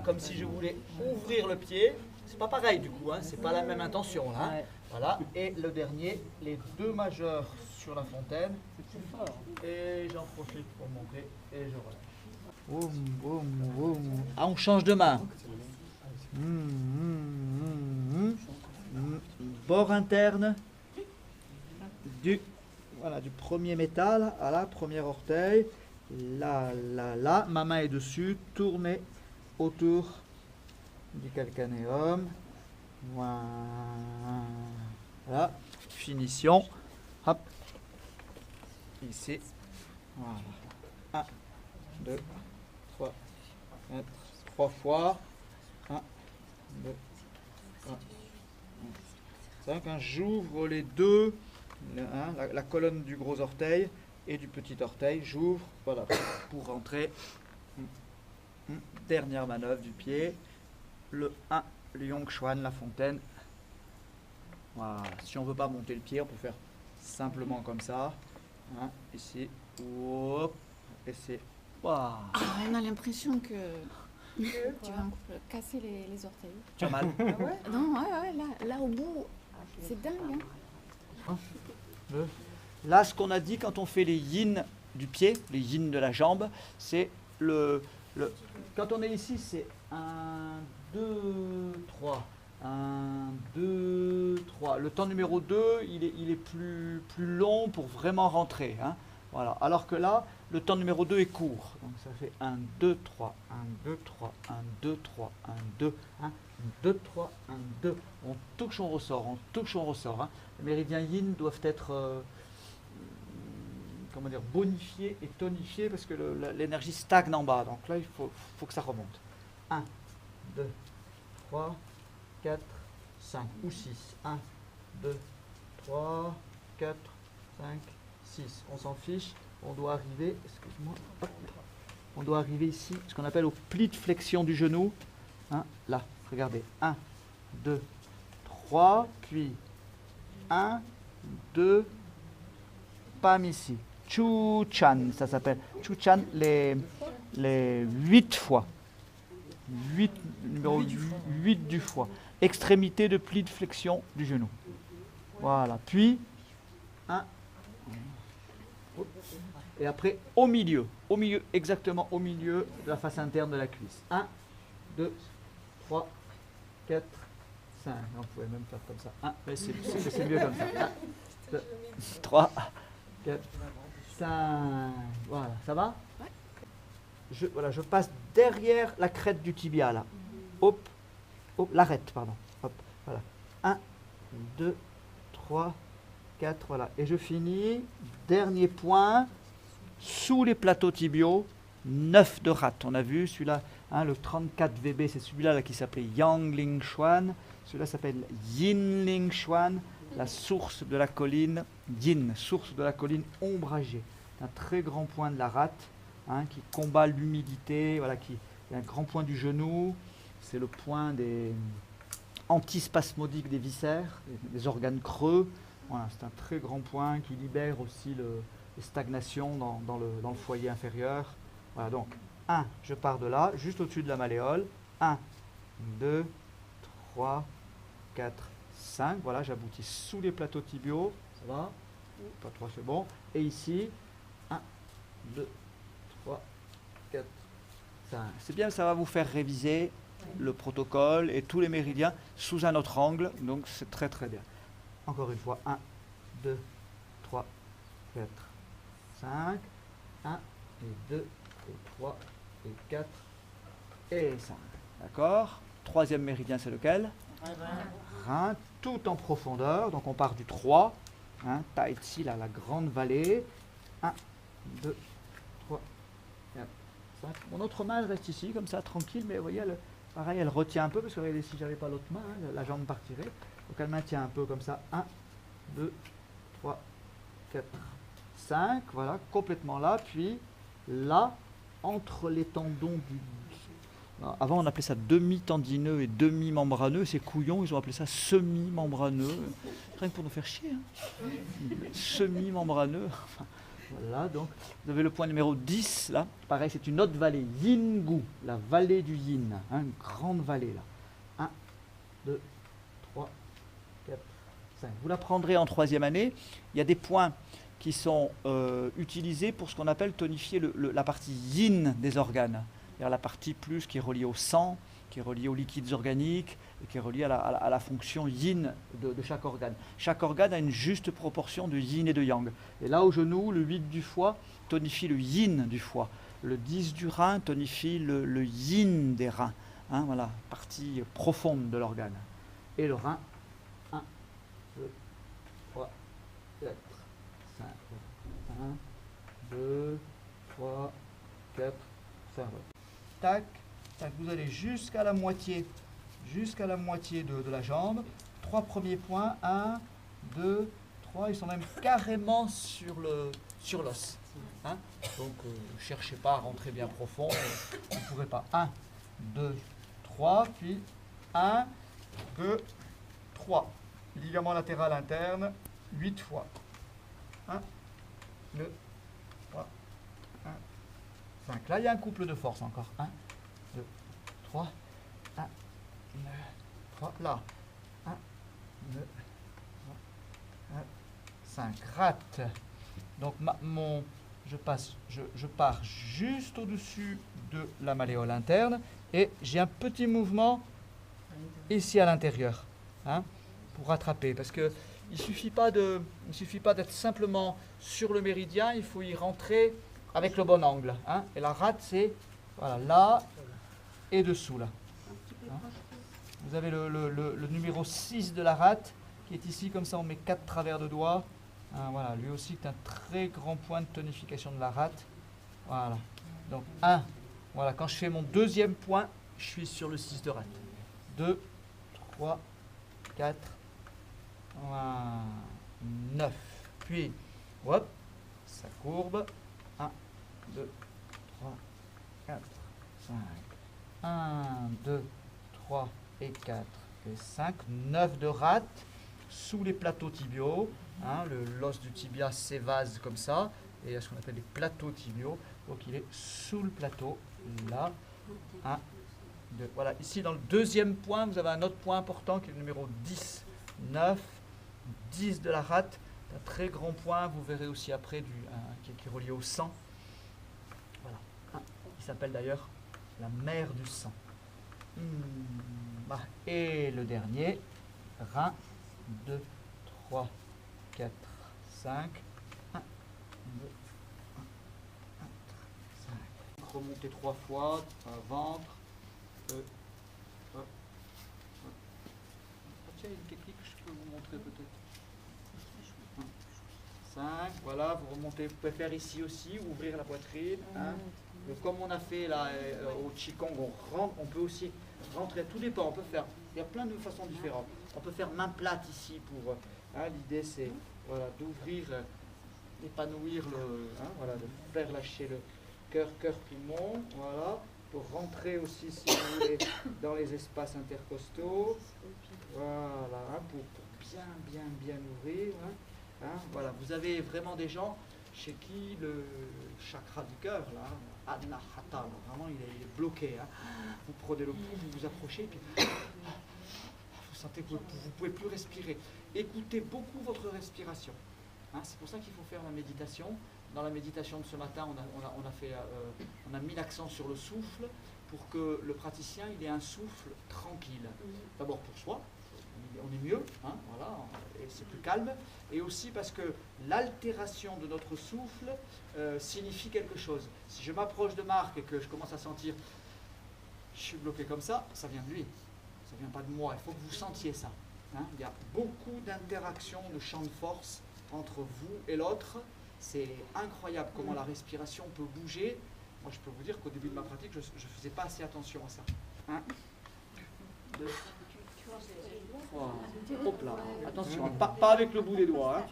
comme si je voulais ouvrir le pied. C'est pas pareil du coup, hein, c'est pas la même intention là. Hein. Voilà, et le dernier, les deux majeurs sur la fontaine. Et j'en profite pour montrer et je relâche. Boum, boum, boum. Ah, on change de main. Bord interne du premier métal à la premier orteil. Là, là, là. Ma main est dessus. Tournez autour du calcanéum. Voilà. Finition. Hop. Ici. Voilà. 1, 2, 3, 4, 3 fois. 1, 2, 3, 5. Hein, j'ouvre les deux, la colonne du gros orteil et du petit orteil. J'ouvre, voilà, pour rentrer. Dernière manœuvre du pied. Le 1, le Yongchuan, la fontaine. Voilà. Si on ne veut pas monter le pied, on peut faire simplement comme ça. Hein, ici. Hop, et c'est. Wow. On a l'impression que tu vas casser les orteils. Tu as mal? Non, là au bout, c'est dingue. Hein. Là, ce qu'on a dit quand on fait les yin du pied, les yin de la jambe, c'est quand on est ici, c'est 1, 2, 3. 1, 2, 3. Le temps numéro 2, il est plus long pour vraiment rentrer. Hein. Voilà. Alors que là, le temps numéro 2 est court. Donc ça fait 1, 2, 3, 1, 2, 3, 1, 2, 3, 1, 2, 1, 2, 3, 1, 2. On touche, on ressort, on touche, on ressort. Hein. Les méridiens yin doivent être bonifiés et tonifiés parce que l'énergie stagne en bas. Donc là, il faut que ça remonte. 1, 2, 3, 4, 5 ou 6. 1, 2, 3, 4, 5, 6. On s'en fiche. On doit arriver, excuse-moi, on doit arriver ici, ce qu'on appelle au pli de flexion du genou. Hein, là, regardez. 1, 2, 3, puis 1, 2, pam ici. Chu-chan, ça s'appelle. Chu-chan, les 8 fois. 8, numéro 8 du foie. Extrémité de pli de flexion du genou. Voilà. Puis, 1. Et après, au milieu, exactement au milieu de la face interne de la cuisse. 1, 2, 3, 4, 5. On pouvait même faire comme ça. 1, mais c'est mieux comme ça. 1, 2, 3, 4, 5. Voilà, ça va? Je passe derrière la crête du tibia là. Hop, hop, l'arête, pardon. Hop, voilà. 1, 2, 3, 4, voilà. Et je finis. Dernier point. Sous les plateaux tibiaux, 9 de rate. On a vu celui-là, hein, le 34 VB, c'est celui-là là, qui s'appelait Yang Ling Xuan. Celui-là s'appelle Yinling Xuan, la source de la colline, Yin, source de la colline ombragée. Un très grand point de la rate, hein, qui combat l'humidité, voilà, qui est un grand point du genou. C'est le point des antispasmodiques des viscères, des organes creux. Voilà, c'est un très grand point qui libère aussi les stagnations dans le foyer inférieur. Voilà, donc 1, je pars de là, juste au-dessus de la malléole. 1, 2, 3, 4, 5. Voilà, j'aboutis sous les plateaux tibiaux. Ça va? Pas 3, c'est bon. Et ici, 1, 2, 3, 4, 5. C'est bien, ça va vous faire réviser le protocole et tous les méridiens sous un autre angle. Donc c'est très très bien. Encore une fois, 1, 2, 3, 4, 5. 1 et 2 et 3 et 4 et 5. D'accord? Troisième méridien, c'est lequel? Rein, tout en profondeur. Donc on part du 3. Hein, Tai Chi, là, la grande vallée. 1, 2, 3, 4, 5. Mon autre main, elle reste ici, comme ça, tranquille. Mais vous voyez, pareil, elle retient un peu, parce que regardez, si j'avais pas l'autre main, hein, la jambe partirait. Donc elle maintient un peu comme ça. 1, 2, 3, 4, 5. Voilà, complètement là. Puis là, entre les tendons du... Avant, on appelait ça demi-tendineux et demi-membraneux. Ces couillons, ils ont appelé ça semi-membraneux. Rien que pour nous faire chier. Hein. Semi-membraneux. Voilà, donc, vous avez le point numéro 10, là. Pareil, c'est une autre vallée. Yingu, la vallée du yin. Hein, une grande vallée, là. 1, 2, 3, 4, 5. Vous la prendrez en troisième année. Il y a des points qui sont utilisés pour ce qu'on appelle tonifier la partie yin des organes. C'est-à-dire la partie plus qui est reliée au sang, qui est reliée aux liquides organiques, et qui est reliée à la fonction yin de chaque organe. Chaque organe a une juste proportion de yin et de yang. Et là, au genou, le 8 du foie tonifie le yin du foie. Le 10 du rein tonifie le yin des reins. Hein, voilà, partie profonde de l'organe. Et le rein, 1, 2, 3, 4, 5. 1, 2, 3, 4, 5. Tac, tac, vous allez jusqu'à la moitié de la jambe. 3 premiers points, 1, 2, 3, ils sont même carrément sur l'os. Hein, donc, ne cherchez pas à rentrer bien profond, vous ne pourrez pas. 1, 2, 3, puis 1, 2, 3. Ligament latéral interne, 8 fois. 1, 2, 3, 1, 5. Là, il y a un couple de force encore. 1, 2, 3, 1, 2, 3. Là, 1, 2, 3, 1, 5. Rate. Donc, je pars juste au-dessus de la malléole interne et j'ai un petit mouvement ici à l'intérieur, hein, pour rattraper. Parce que il ne suffit pas d'être simplement sur le méridien, il faut y rentrer avec le bon angle. Hein. Et la rate, c'est voilà, là et dessous. Là. Hein. Vous avez le numéro 6 de la rate qui est ici, comme ça on met 4 travers de doigts. Hein, voilà, lui aussi c'est un très grand point de tonification de la rate. Voilà. Donc 1, voilà, quand je fais mon deuxième point, je suis sur le 6 de rate. 2, 3, 4, 9. Puis, hop, ça courbe. 1, 2, 3, 4, 5. 1, 2, 3 et 4 et 5. 9 de rate sous les plateaux tibiaux. Hein, l'os du tibia s'évase comme ça. Et il y a ce qu'on appelle les plateaux tibiaux. Donc il est sous le plateau, là. 1, 2. Voilà, ici dans le deuxième point, vous avez un autre point important qui est le numéro 10. 9, 10 de la rate. Un très grand point, vous verrez aussi après, qui est relié au sang. Voilà. Il s'appelle d'ailleurs la mer du sang. Et le dernier, rein, 2, 3, 4, 5. 1, 2, 1, 5. Remontez 3 fois, ventre. Tiens, une technique que je peux vous montrer peut-être. 5, voilà, vous remontez, vous pouvez faire ici aussi, ouvrir la poitrine. 1, Donc, comme on a fait là au Qigong, on peut aussi rentrer, tout dépend, on peut faire, il y a plein de façons différentes. On peut faire main plate ici pour, l'idée c'est voilà, d'ouvrir, d'épanouir voilà, de faire lâcher le cœur, poumon, voilà, pour rentrer aussi si vous voulez dans les espaces intercostaux, voilà, pour bien ouvrir, voilà, vous avez vraiment des gens chez qui le chakra du cœur, là, Anahata, vraiment il est bloqué. Vous prenez le pouls, vous vous approchez, puis vous sentez que vous ne pouvez plus respirer. Écoutez beaucoup votre respiration. C'est pour ça qu'il faut faire la méditation. Dans la méditation de ce matin, on a mis l'accent sur le souffle pour que le praticien il ait un souffle tranquille. D'abord pour soi, on est mieux, voilà, et c'est plus calme, et aussi parce que l'altération de notre souffle signifie quelque chose. Si je m'approche de Marc et que je commence à sentir, je suis bloqué comme ça vient de lui, ça vient pas de moi, il faut que vous sentiez ça. Il y a beaucoup d'interactions, de champs de force entre vous et l'autre, c'est incroyable comment la respiration peut bouger. Moi je peux vous dire qu'au début de ma pratique, je ne faisais pas assez attention à ça. 1, 2, hop là, attention, pas avec le bout des doigts.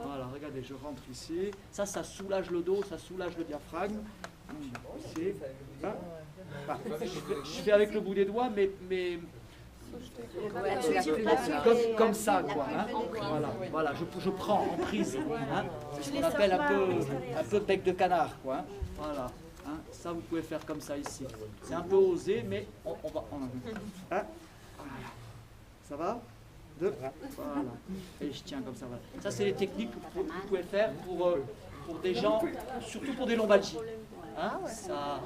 Voilà, regardez, je rentre ici. Ça soulage le dos, ça soulage le diaphragme. Ici. Je fais avec le bout des doigts, mais comme ça, quoi. Voilà, je prends en prise. C'est ce qu'on appelle un peu bec de canard, quoi. Voilà. Ça, vous pouvez faire comme ça ici. C'est un peu osé, mais on va. Ça va? 2, voilà. Et je tiens comme ça. Voilà. Ça, c'est les techniques que vous pouvez faire pour des gens, surtout pour des lombalgies. Ça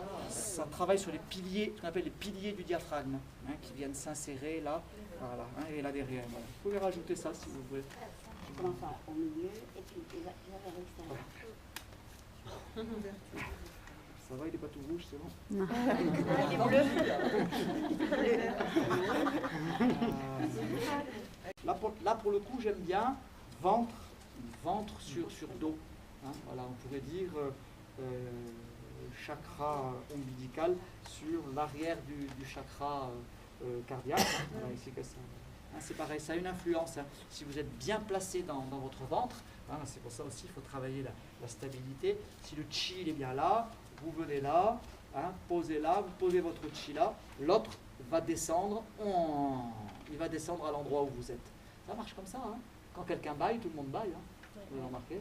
travaille sur les piliers, ce qu'on appelle les piliers du diaphragme, qui viennent s'insérer là, voilà, et là derrière. Voilà. Vous pouvez rajouter ça si vous voulez. Je commence au milieu et puis il va rester. Ça va, il n'est pas tout rouge, c'est bon? Non. Il est bleu. Là, pour le coup, j'aime bien ventre sur dos. Voilà, on pourrait dire chakra ombilical sur l'arrière du chakra cardiaque. Voilà, ici, que ça. C'est pareil, ça a une influence. Si vous êtes bien placé dans votre ventre, c'est pour ça aussi qu'il faut travailler la stabilité. Si le chi il est bien là, vous venez là, posez là, vous posez votre chi là, l'autre va descendre, il va descendre à l'endroit où vous êtes. Ça marche comme ça. Quand quelqu'un baille, tout le monde baille. Vous l'avez remarqué.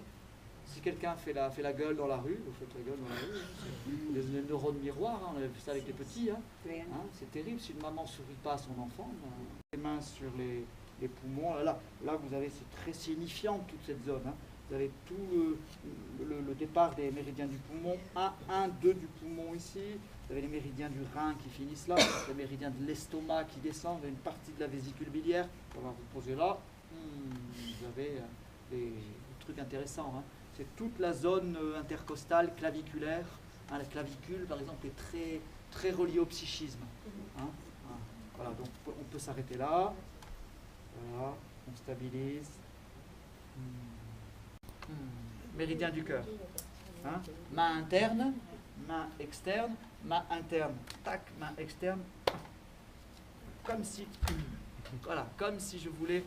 Si quelqu'un fait la gueule dans la rue, vous faites la gueule dans la rue. Les neurones miroirs, on a vu ça avec les petits. C'est terrible si une maman ne sourit pas à son enfant. Les mains sur les poumons, là vous avez, c'est très signifiant toute cette zone. Vous avez tout le départ des méridiens du poumon, 1, 2 du poumon ici, vous avez les méridiens du rein qui finissent là, les méridiens de l'estomac qui descendent, vous avez une partie de la vésicule biliaire, on va vous poser là, vous avez des trucs intéressants. C'est toute la zone intercostale, claviculaire, la clavicule par exemple est très, très reliée au psychisme. Voilà, donc on peut s'arrêter là, voilà, on stabilise. Méridien du cœur. Main interne, main externe, main interne, tac, main externe. Comme si je voulais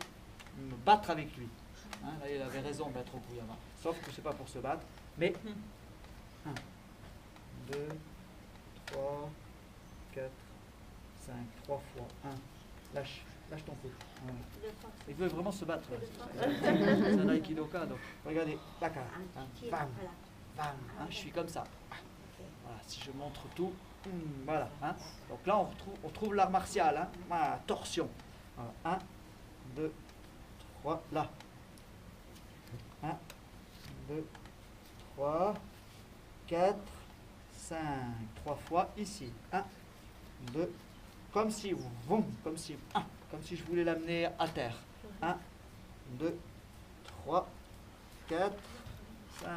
me battre avec lui. Là, il avait raison de mettre au couille avant. Sauf que c'est pas pour se battre. Mais 1, 2, 3, 4, 5, 3 fois. 1. Lâche ton coude. Voilà. Il veut vraiment se battre. C'est un aikidoka. Donc, regardez, d'accord. Bam, bam. Je suis comme ça. Voilà, si je montre tout. Voilà. Donc là, on retrouve l'art martial. Voilà, torsion. Voilà. 1, 2, 3, là. 1, 2, 3, 4, 5. 3 fois ici. 1, 2, comme si je voulais l'amener à terre. 1, 2, 3, 4, 5.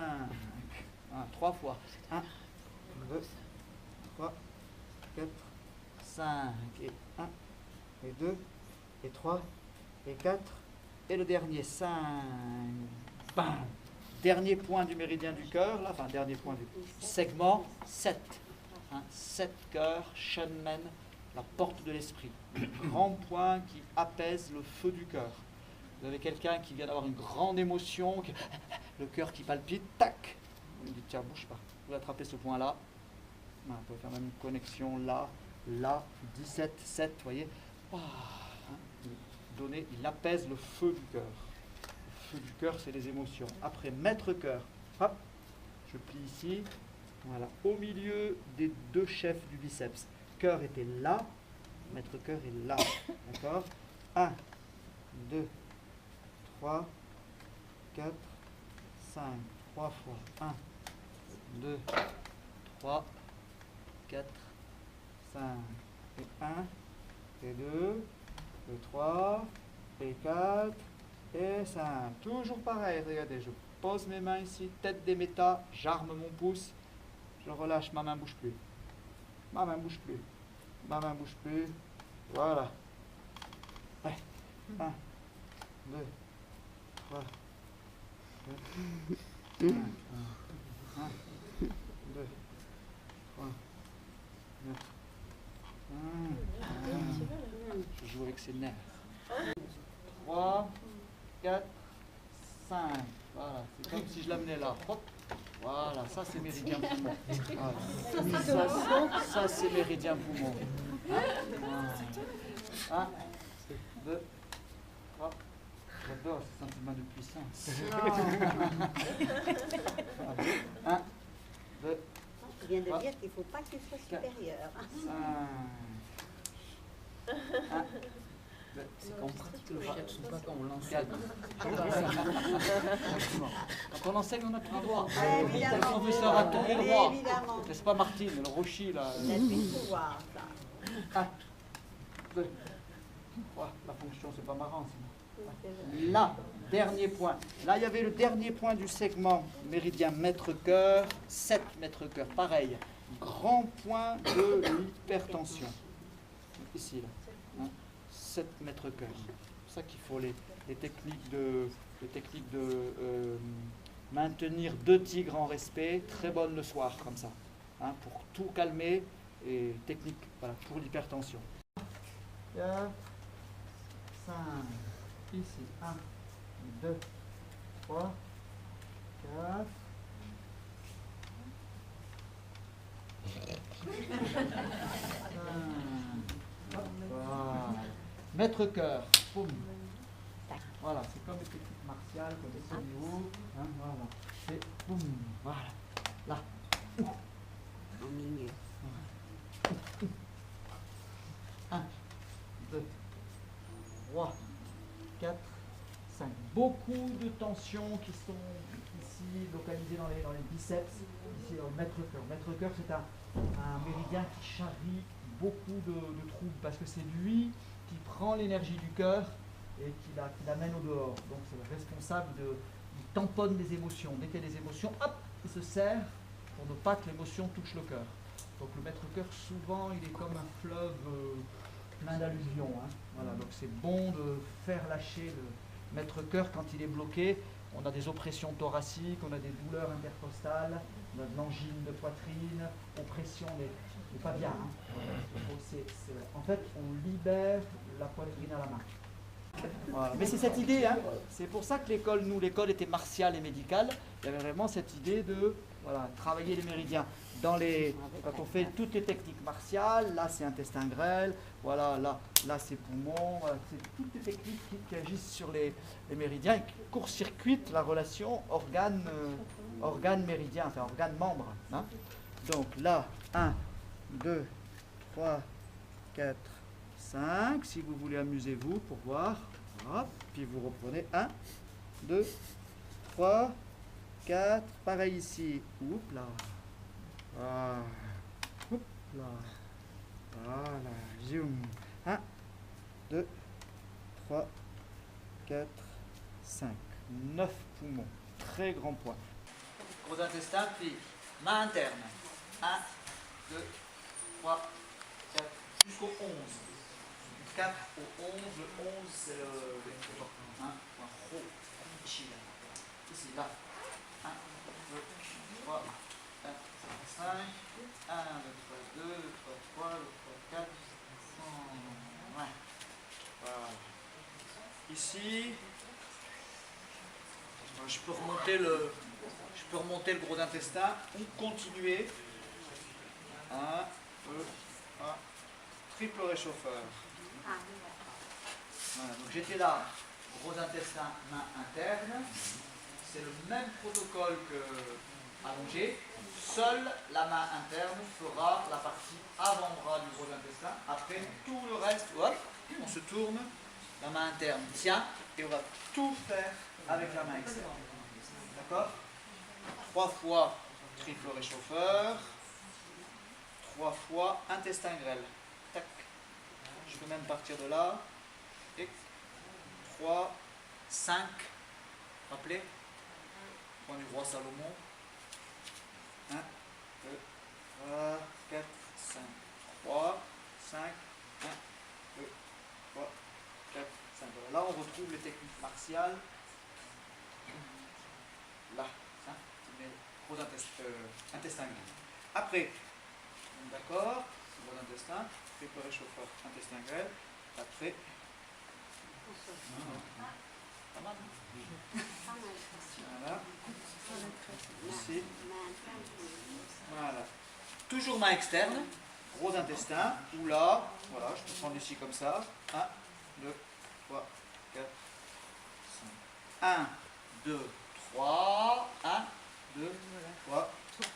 3 fois. 1, 2, 3, 4, 5. Et 1, et 2, et 3, et 4. Et le dernier, 5. Bam. Dernier point du méridien du cœur, là, enfin dernier point du segment, 7. Hein, 7 cœurs, Shenmen, la porte de l'esprit. Le grand point qui apaise le feu du cœur. Vous avez quelqu'un qui vient d'avoir une grande émotion, le cœur qui palpite, tac. Vous dites tiens, bouge pas. Vous attrapez ce point-là. On peut faire même une connexion là, là, 17, 7, vous voyez. Ah, hein, il apaise le feu du cœur. Le feu du cœur, c'est les émotions. Après, maître cœur. Hop, je plie ici. Voilà, au milieu des deux chefs du biceps. Cœur était là, maître cœur est là. D'accord? 1, 2, 3, 4, 5. 3 fois. 1, 2, 3, 4, 5. Et 1, et 2, et 3, et 4, et 5. Toujours pareil, regardez, je pose mes mains ici, tête des métas, j'arme mon pouce. Je relâche, ma main ne bouge plus. Ma main ne bouge plus. Ma main ne bouge plus. Voilà. Ouais. 1, 2, 3, 4, 5, 1, 2, 3, 4, je joue avec ses nerfs. 3, 4, 5. Voilà. C'est comme si je l'amenais là. Hop. Voilà, ça c'est méridien poumon. Voilà. Ça c'est méridien poumon. 1, 2, 3. J'adore ce sentiment de puissance. 1, 2, Tu viens de dire qu'il ne faut pas qu'il soit supérieur. 5. 1, C'est quand on pratique le fiat, je ne sais pas quand on l'enseigne. Quand on enseigne, on a tout droit. Évidemment. Le professeur a tout droit. Évidemment. N'est-ce pas Martine, le Rochi là? Il a du pouvoir, ça. 1, 2, 3. La fonction, c'est pas marrant sinon. Là, dernier point. Là, il y avait le dernier point du segment méridien maître-cœur, 7 mètres-cœur. Pareil, grand point de l'hypertension. Ici, là. 7 mètres-cœur. C'est pour ça qu'il faut les techniques de maintenir 2 tigres en respect, très bonnes le soir, comme ça. Hein, pour tout calmer et technique voilà, pour l'hypertension. 4, 5, ici, 1, 2, 3, 4. Voilà. Maître cœur, boum. Voilà, c'est comme les techniques martiales, comme les semi-hauts. Hein, voilà. C'est boum. Voilà. Là. En milieu. 1, 2, 3, 4, 5. Beaucoup de tensions qui sont ici localisées dans les biceps, ici dans le maître-cœur. Maître-cœur, c'est un méridien qui charrie beaucoup de troubles parce que c'est lui qui prend l'énergie du cœur et qui l'amène au dehors. Donc c'est le responsable il tamponne les émotions. Dès qu'il y a des émotions, hop, il se serre pour ne pas que l'émotion touche le cœur. Donc le maître-cœur, souvent, il est comme un fleuve plein d'alluvions. Hein. Voilà, donc c'est bon de faire lâcher le maître-cœur quand il est bloqué. On a des oppressions thoraciques, on a des douleurs intercostales, on a de l'angine de poitrine, oppression des pas bien. Hein. En fait, on libère la poitrine à la main. Voilà. Mais c'est cette idée, hein. C'est pour ça que l'école était martiale et médicale. Il y avait vraiment cette idée de travailler les méridiens. Quand on fait toutes les techniques martiales, là c'est intestin grêle, voilà, là c'est poumon, voilà, c'est toutes les techniques qui agissent sur les méridiens et qui court-circuitent la relation organe-méridien, enfin organe-membre. Hein. Donc là, 1, 2, 3, 4, 5. Si vous voulez, amusez-vous pour voir. Hop, puis vous reprenez 1, 2, 3, 4. Pareil ici. Oups là. Voilà. Oups là. Voilà. Zoom. 1, 2, 3, 4, 5. 9 poumons. Très grand point. Gros intestin, puis main interne. 1, 2, 3, 4, jusqu'au 11. Du 4 au 11, le 11 c'est le ici, là. 1, 2, 3, 5, 1, 2, 3, 2, 3, 3, 3, 4, ouais. Voilà. Ici, je peux remonter le gros intestin ou continuer. 1, 2, 1, triple réchauffeur. Voilà, donc j'étais là, gros intestin, main interne. C'est le même protocole que allongé. Seule la main interne fera la partie avant-bras du gros intestin. Après, tout le reste, hop, on se tourne. La main interne tient et on va tout faire avec la main externe. D'accord? 3 fois triple réchauffeur. 3 fois intestin grêle. Tac. Je peux même partir de là. Et 3, 5. Rappelez? Point du roi Salomon. 1, 2, 3, 4, 5. 3, 5, 1, 2, 3, 4, 5. Là, on retrouve les techniques martiales. Là, hein, gros intestin grêle. Après, d'accord, gros intestin, triple réchauffeur, intestin grêle. Après, pas mal. Voilà. Ici. Voilà. Toujours main externe, gros intestin, ou là, voilà, je peux prendre ici comme ça. 1, 2, 3, 4, 5. 1, 2, 3, 1, 2, 3,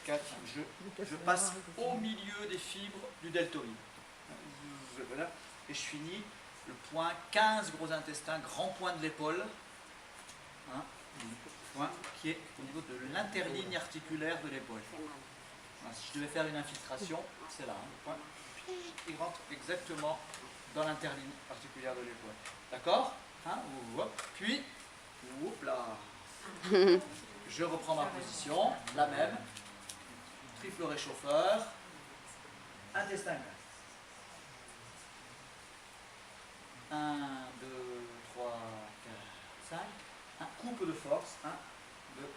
4, 5. Je passe au milieu des fibres du deltoïde. Voilà. Et je finis le point 15, gros intestin, grand point de l'épaule. Hein, point qui est au niveau de l'interligne articulaire de l'épaule. Voilà, si je devais faire une infiltration, c'est là. Hein, le point, il rentre exactement dans l'interligne articulaire de l'épaule. D'accord, hein, puis, hop là. Je reprends ma position, la même. Triple réchauffeur. Intestin grêle. 1, 2, 3, 4, 5. Un couple de force. 1, 2,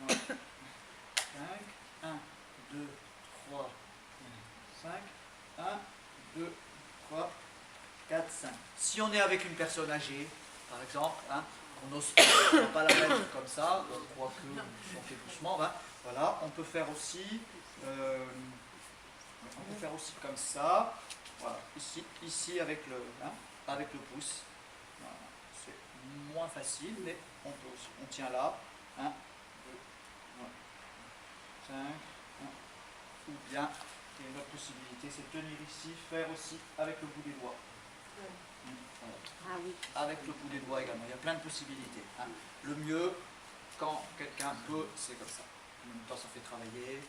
3, 5. 1, 2, 3, 5. 1, 2, 3, 4, 5. Si on est avec une personne âgée, par exemple, hein, on n'ose pas la mettre comme ça, on croit que on fait doucement. Hein, voilà, on peut faire aussi comme ça. Voilà, ici avec avec le pouce. Voilà. C'est moins facile, mais on peut aussi. On tient là. 1, 2, 5, 1. Ou bien, il y a une autre possibilité, c'est de tenir ici, faire aussi avec le bout des doigts. Voilà. Ah oui. Avec le bout des doigts également. Il y a plein de possibilités. Hein. Le mieux, quand quelqu'un peut, c'est comme ça. En même temps, ça fait travailler.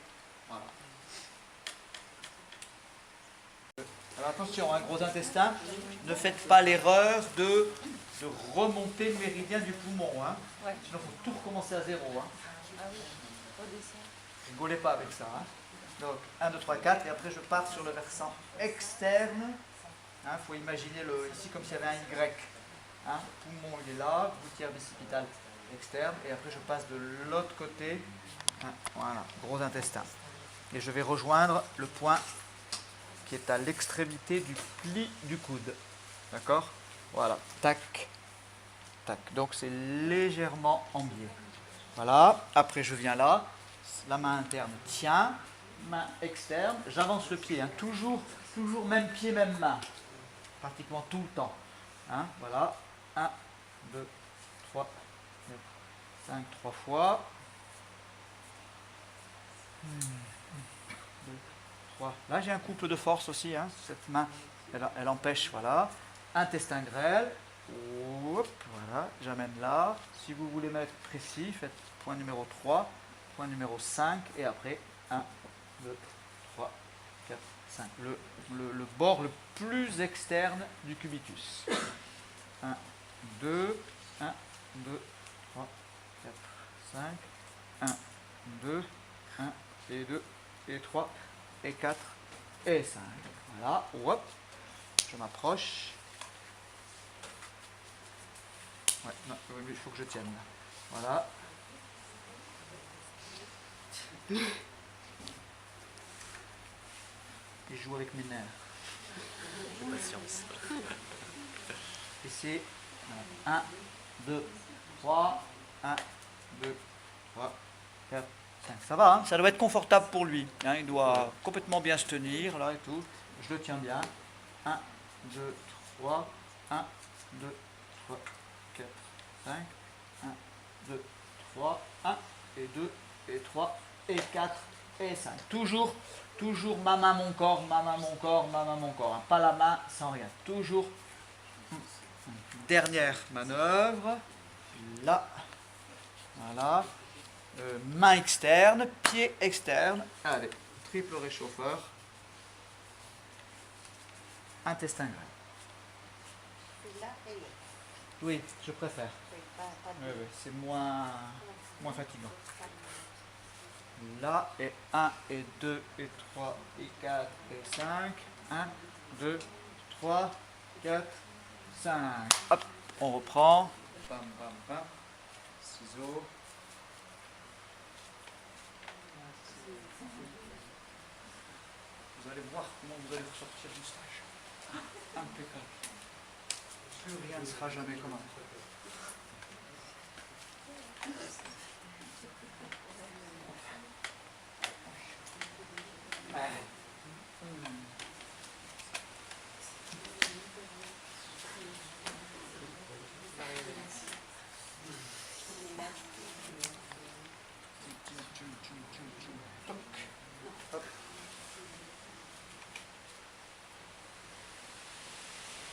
Voilà. Alors attention, un gros intestin, ne faites pas l'erreur de remonter le méridien du poumon. Hein. Ouais. Sinon, il faut tout recommencer à zéro. Hein. Ah oui, redescend. Rigolez pas avec ça. Hein. Donc 1, 2, 3, 4, et après je pars sur le versant externe. Il faut imaginer ici comme s'il y avait un Y. Hein. Poumon, il est là, gouttière bicipitale externe, et après je passe de l'autre côté. Hein. Voilà, gros intestin. Et je vais rejoindre le point qui est à l'extrémité du pli du coude. D'accord? Voilà, tac, tac. Donc c'est légèrement en biais. Voilà, après je viens là, la main interne tient, main externe, j'avance le pied, hein. Toujours même pied, même main, pratiquement tout le temps. Hein. Voilà, 1, 2, 3, 4, 5, 3 fois. 2, 3. Là j'ai un couple de force aussi, hein. Cette main, elle empêche, voilà. Intestin grêle, hop, voilà, j'amène là. Si vous voulez mettre précis, faites point numéro 3, point numéro 5, et après 1, 2, 3, 4, 5. Le bord le plus externe du cubitus. 1, 2, 1, 2, 3, 4, 5, 1, 2, 1, et 2, et 3, et 4, et 5. Voilà, hop, je m'approche. Ouais, non, il faut que je tienne. Voilà. et je joue avec mes nerfs. Patience. Et c'est 1, 2, 3, 1, 2, 3, 4, 5. Ça va, hein, ça doit être confortable pour lui. Hein, il doit complètement bien se tenir, là et tout. Je le tiens bien. 1, 2, 3, 1, 2, 3, 4, 5. 1, 2, 3, 1, et 2, et 3, et 4, et 5. Toujours ma main, mon corps, ma main, mon corps, ma main, mon corps. Hein. Pas la main sans rien. Toujours. Dernière manœuvre. Là. Voilà. Main externe, pied externe. Allez, triple réchauffeur. Intestin grêle. Celui-là et l'autre. Oui, je préfère. Oui, pas Oui, oui, c'est moins fatigant. Là, et 1, et 2, et 3, et 4, et 5. 1, 2, 3, 4, 5. Hop, on reprend. Bam, bam, bam. Ciseaux. Vous allez voir comment vous allez ressortir du stage. Impeccable. Plus rien ne sera jamais comme avant.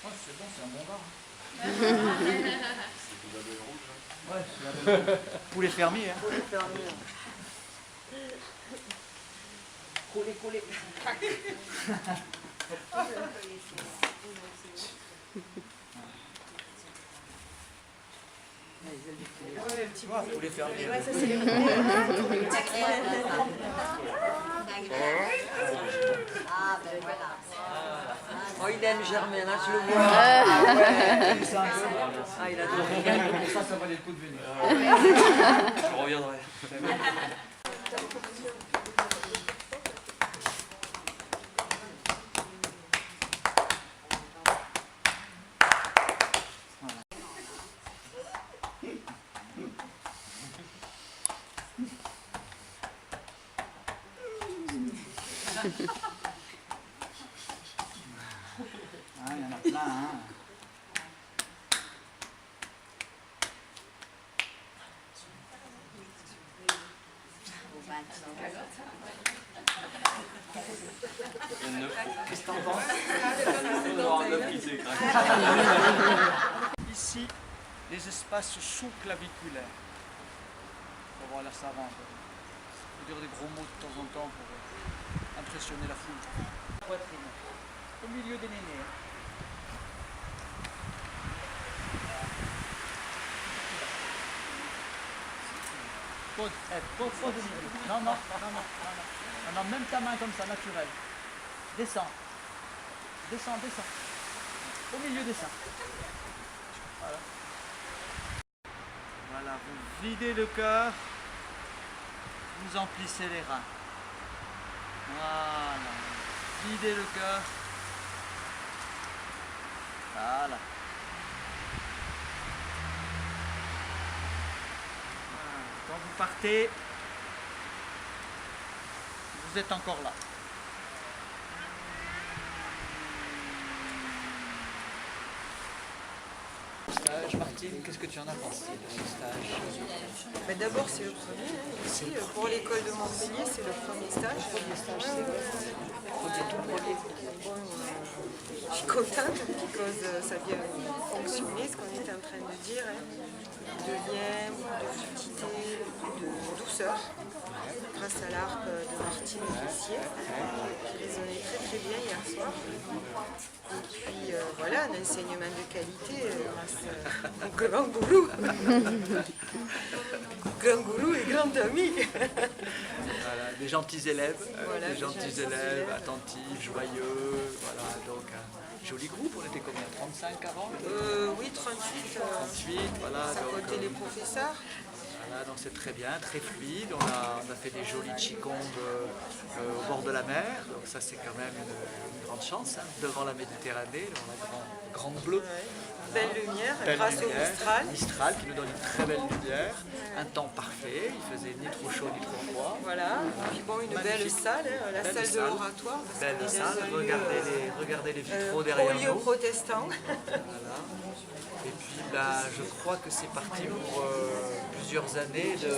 Ouais, c'est bon, c'est un bon gars. Ouais, c'est la belle poulet fermier. Hein. Poulet fermier. Collé, collé. Ouais, petit poulet fermier. Ouais, ça c'est les Ah, ben voilà. Oh, il aime Germaine, hein, tu le vois. Ah ouais. Ah, il adore. Pour ça valait le coup de venir. Je reviendrai. Ah, il y en a plein. Hein. Qu'est-ce que t'en penses? Ici, les espaces sous-claviculaires. Voilà, ça va. On peut dire des gros mots de temps en temps pour impressionner la foule. Poitrine. Au milieu des nénés. Pose au milieu. Non, non, non, non, non, non. Non, même ta main comme ça, naturelle. Descends. Descends, descends. Au milieu des seins. Voilà. Voilà, vous videz le cœur. Vous emplissez les reins. Voilà. Videz le cœur. Voilà. Voilà. Quand vous partez, vous êtes encore là. Stage, Martine, qu'est-ce que tu en as pensé de ce stage? Mais d'abord, c'est le premier. Hein. Ici, pour l'école de Montpellier, c'est le premier stage. Je suis contente parce que ça vient fonctionner, ce qu'on est en train de dire. Hein. De lien, de fluidité, de douceur, grâce à l'harpe de Martine Caissier, qui résonnait très très bien hier soir. Et puis voilà, un enseignement de qualité grâce à grand gourou. Grand gourou et grand ami. Voilà, des gentils élèves, Voilà, des gentils élèves, attentifs, joyeux, voilà, donc joli groupe, on était combien, 35 avant? Oui, 38. 38, voilà. Ça donc, côté les professeurs. Voilà, donc c'est très bien, très fluide. On a fait des jolis qigongs au bord de la mer. Donc ça c'est quand même une grande chance, hein, devant la Méditerranée, devant la grande bleue. Ouais. Belle lumière, Belle grâce lumière, au Mistral. Mistral qui nous donne une très belle lumière, un temps parfait, il faisait ni trop chaud ni trop froid. Voilà. Et puis bon, une belle Magnifique. salle, hein, la Belle salle de salle. l'oratoire. parce Belle qu'on est salle, dans un lieu, regardez les vitraux derrière lieu nous. protestant. Voilà. Et puis là, je crois que c'est parti pour plusieurs années de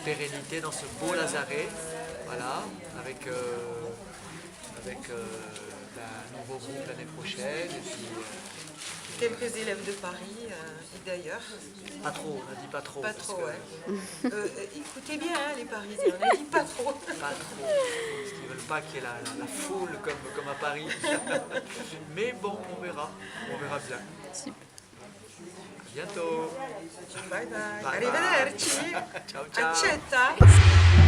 pérennité dans ce beau lazaret. Voilà, avec un nouveau groupe l'année prochaine. Et puis, Quelques élèves de Paris et d'ailleurs. pas trop, on a dit pas trop. Pas parce trop, que- ouais. Écoutez bien, hein, les Parisiens, on a dit pas trop. Pas trop, parce qu'ils veulent pas qu'il y ait la foule comme à Paris. Mais bon, on verra bien. À bientôt. Bye bye. Bye bye. Arrivederci. Ciao ciao. Accetta.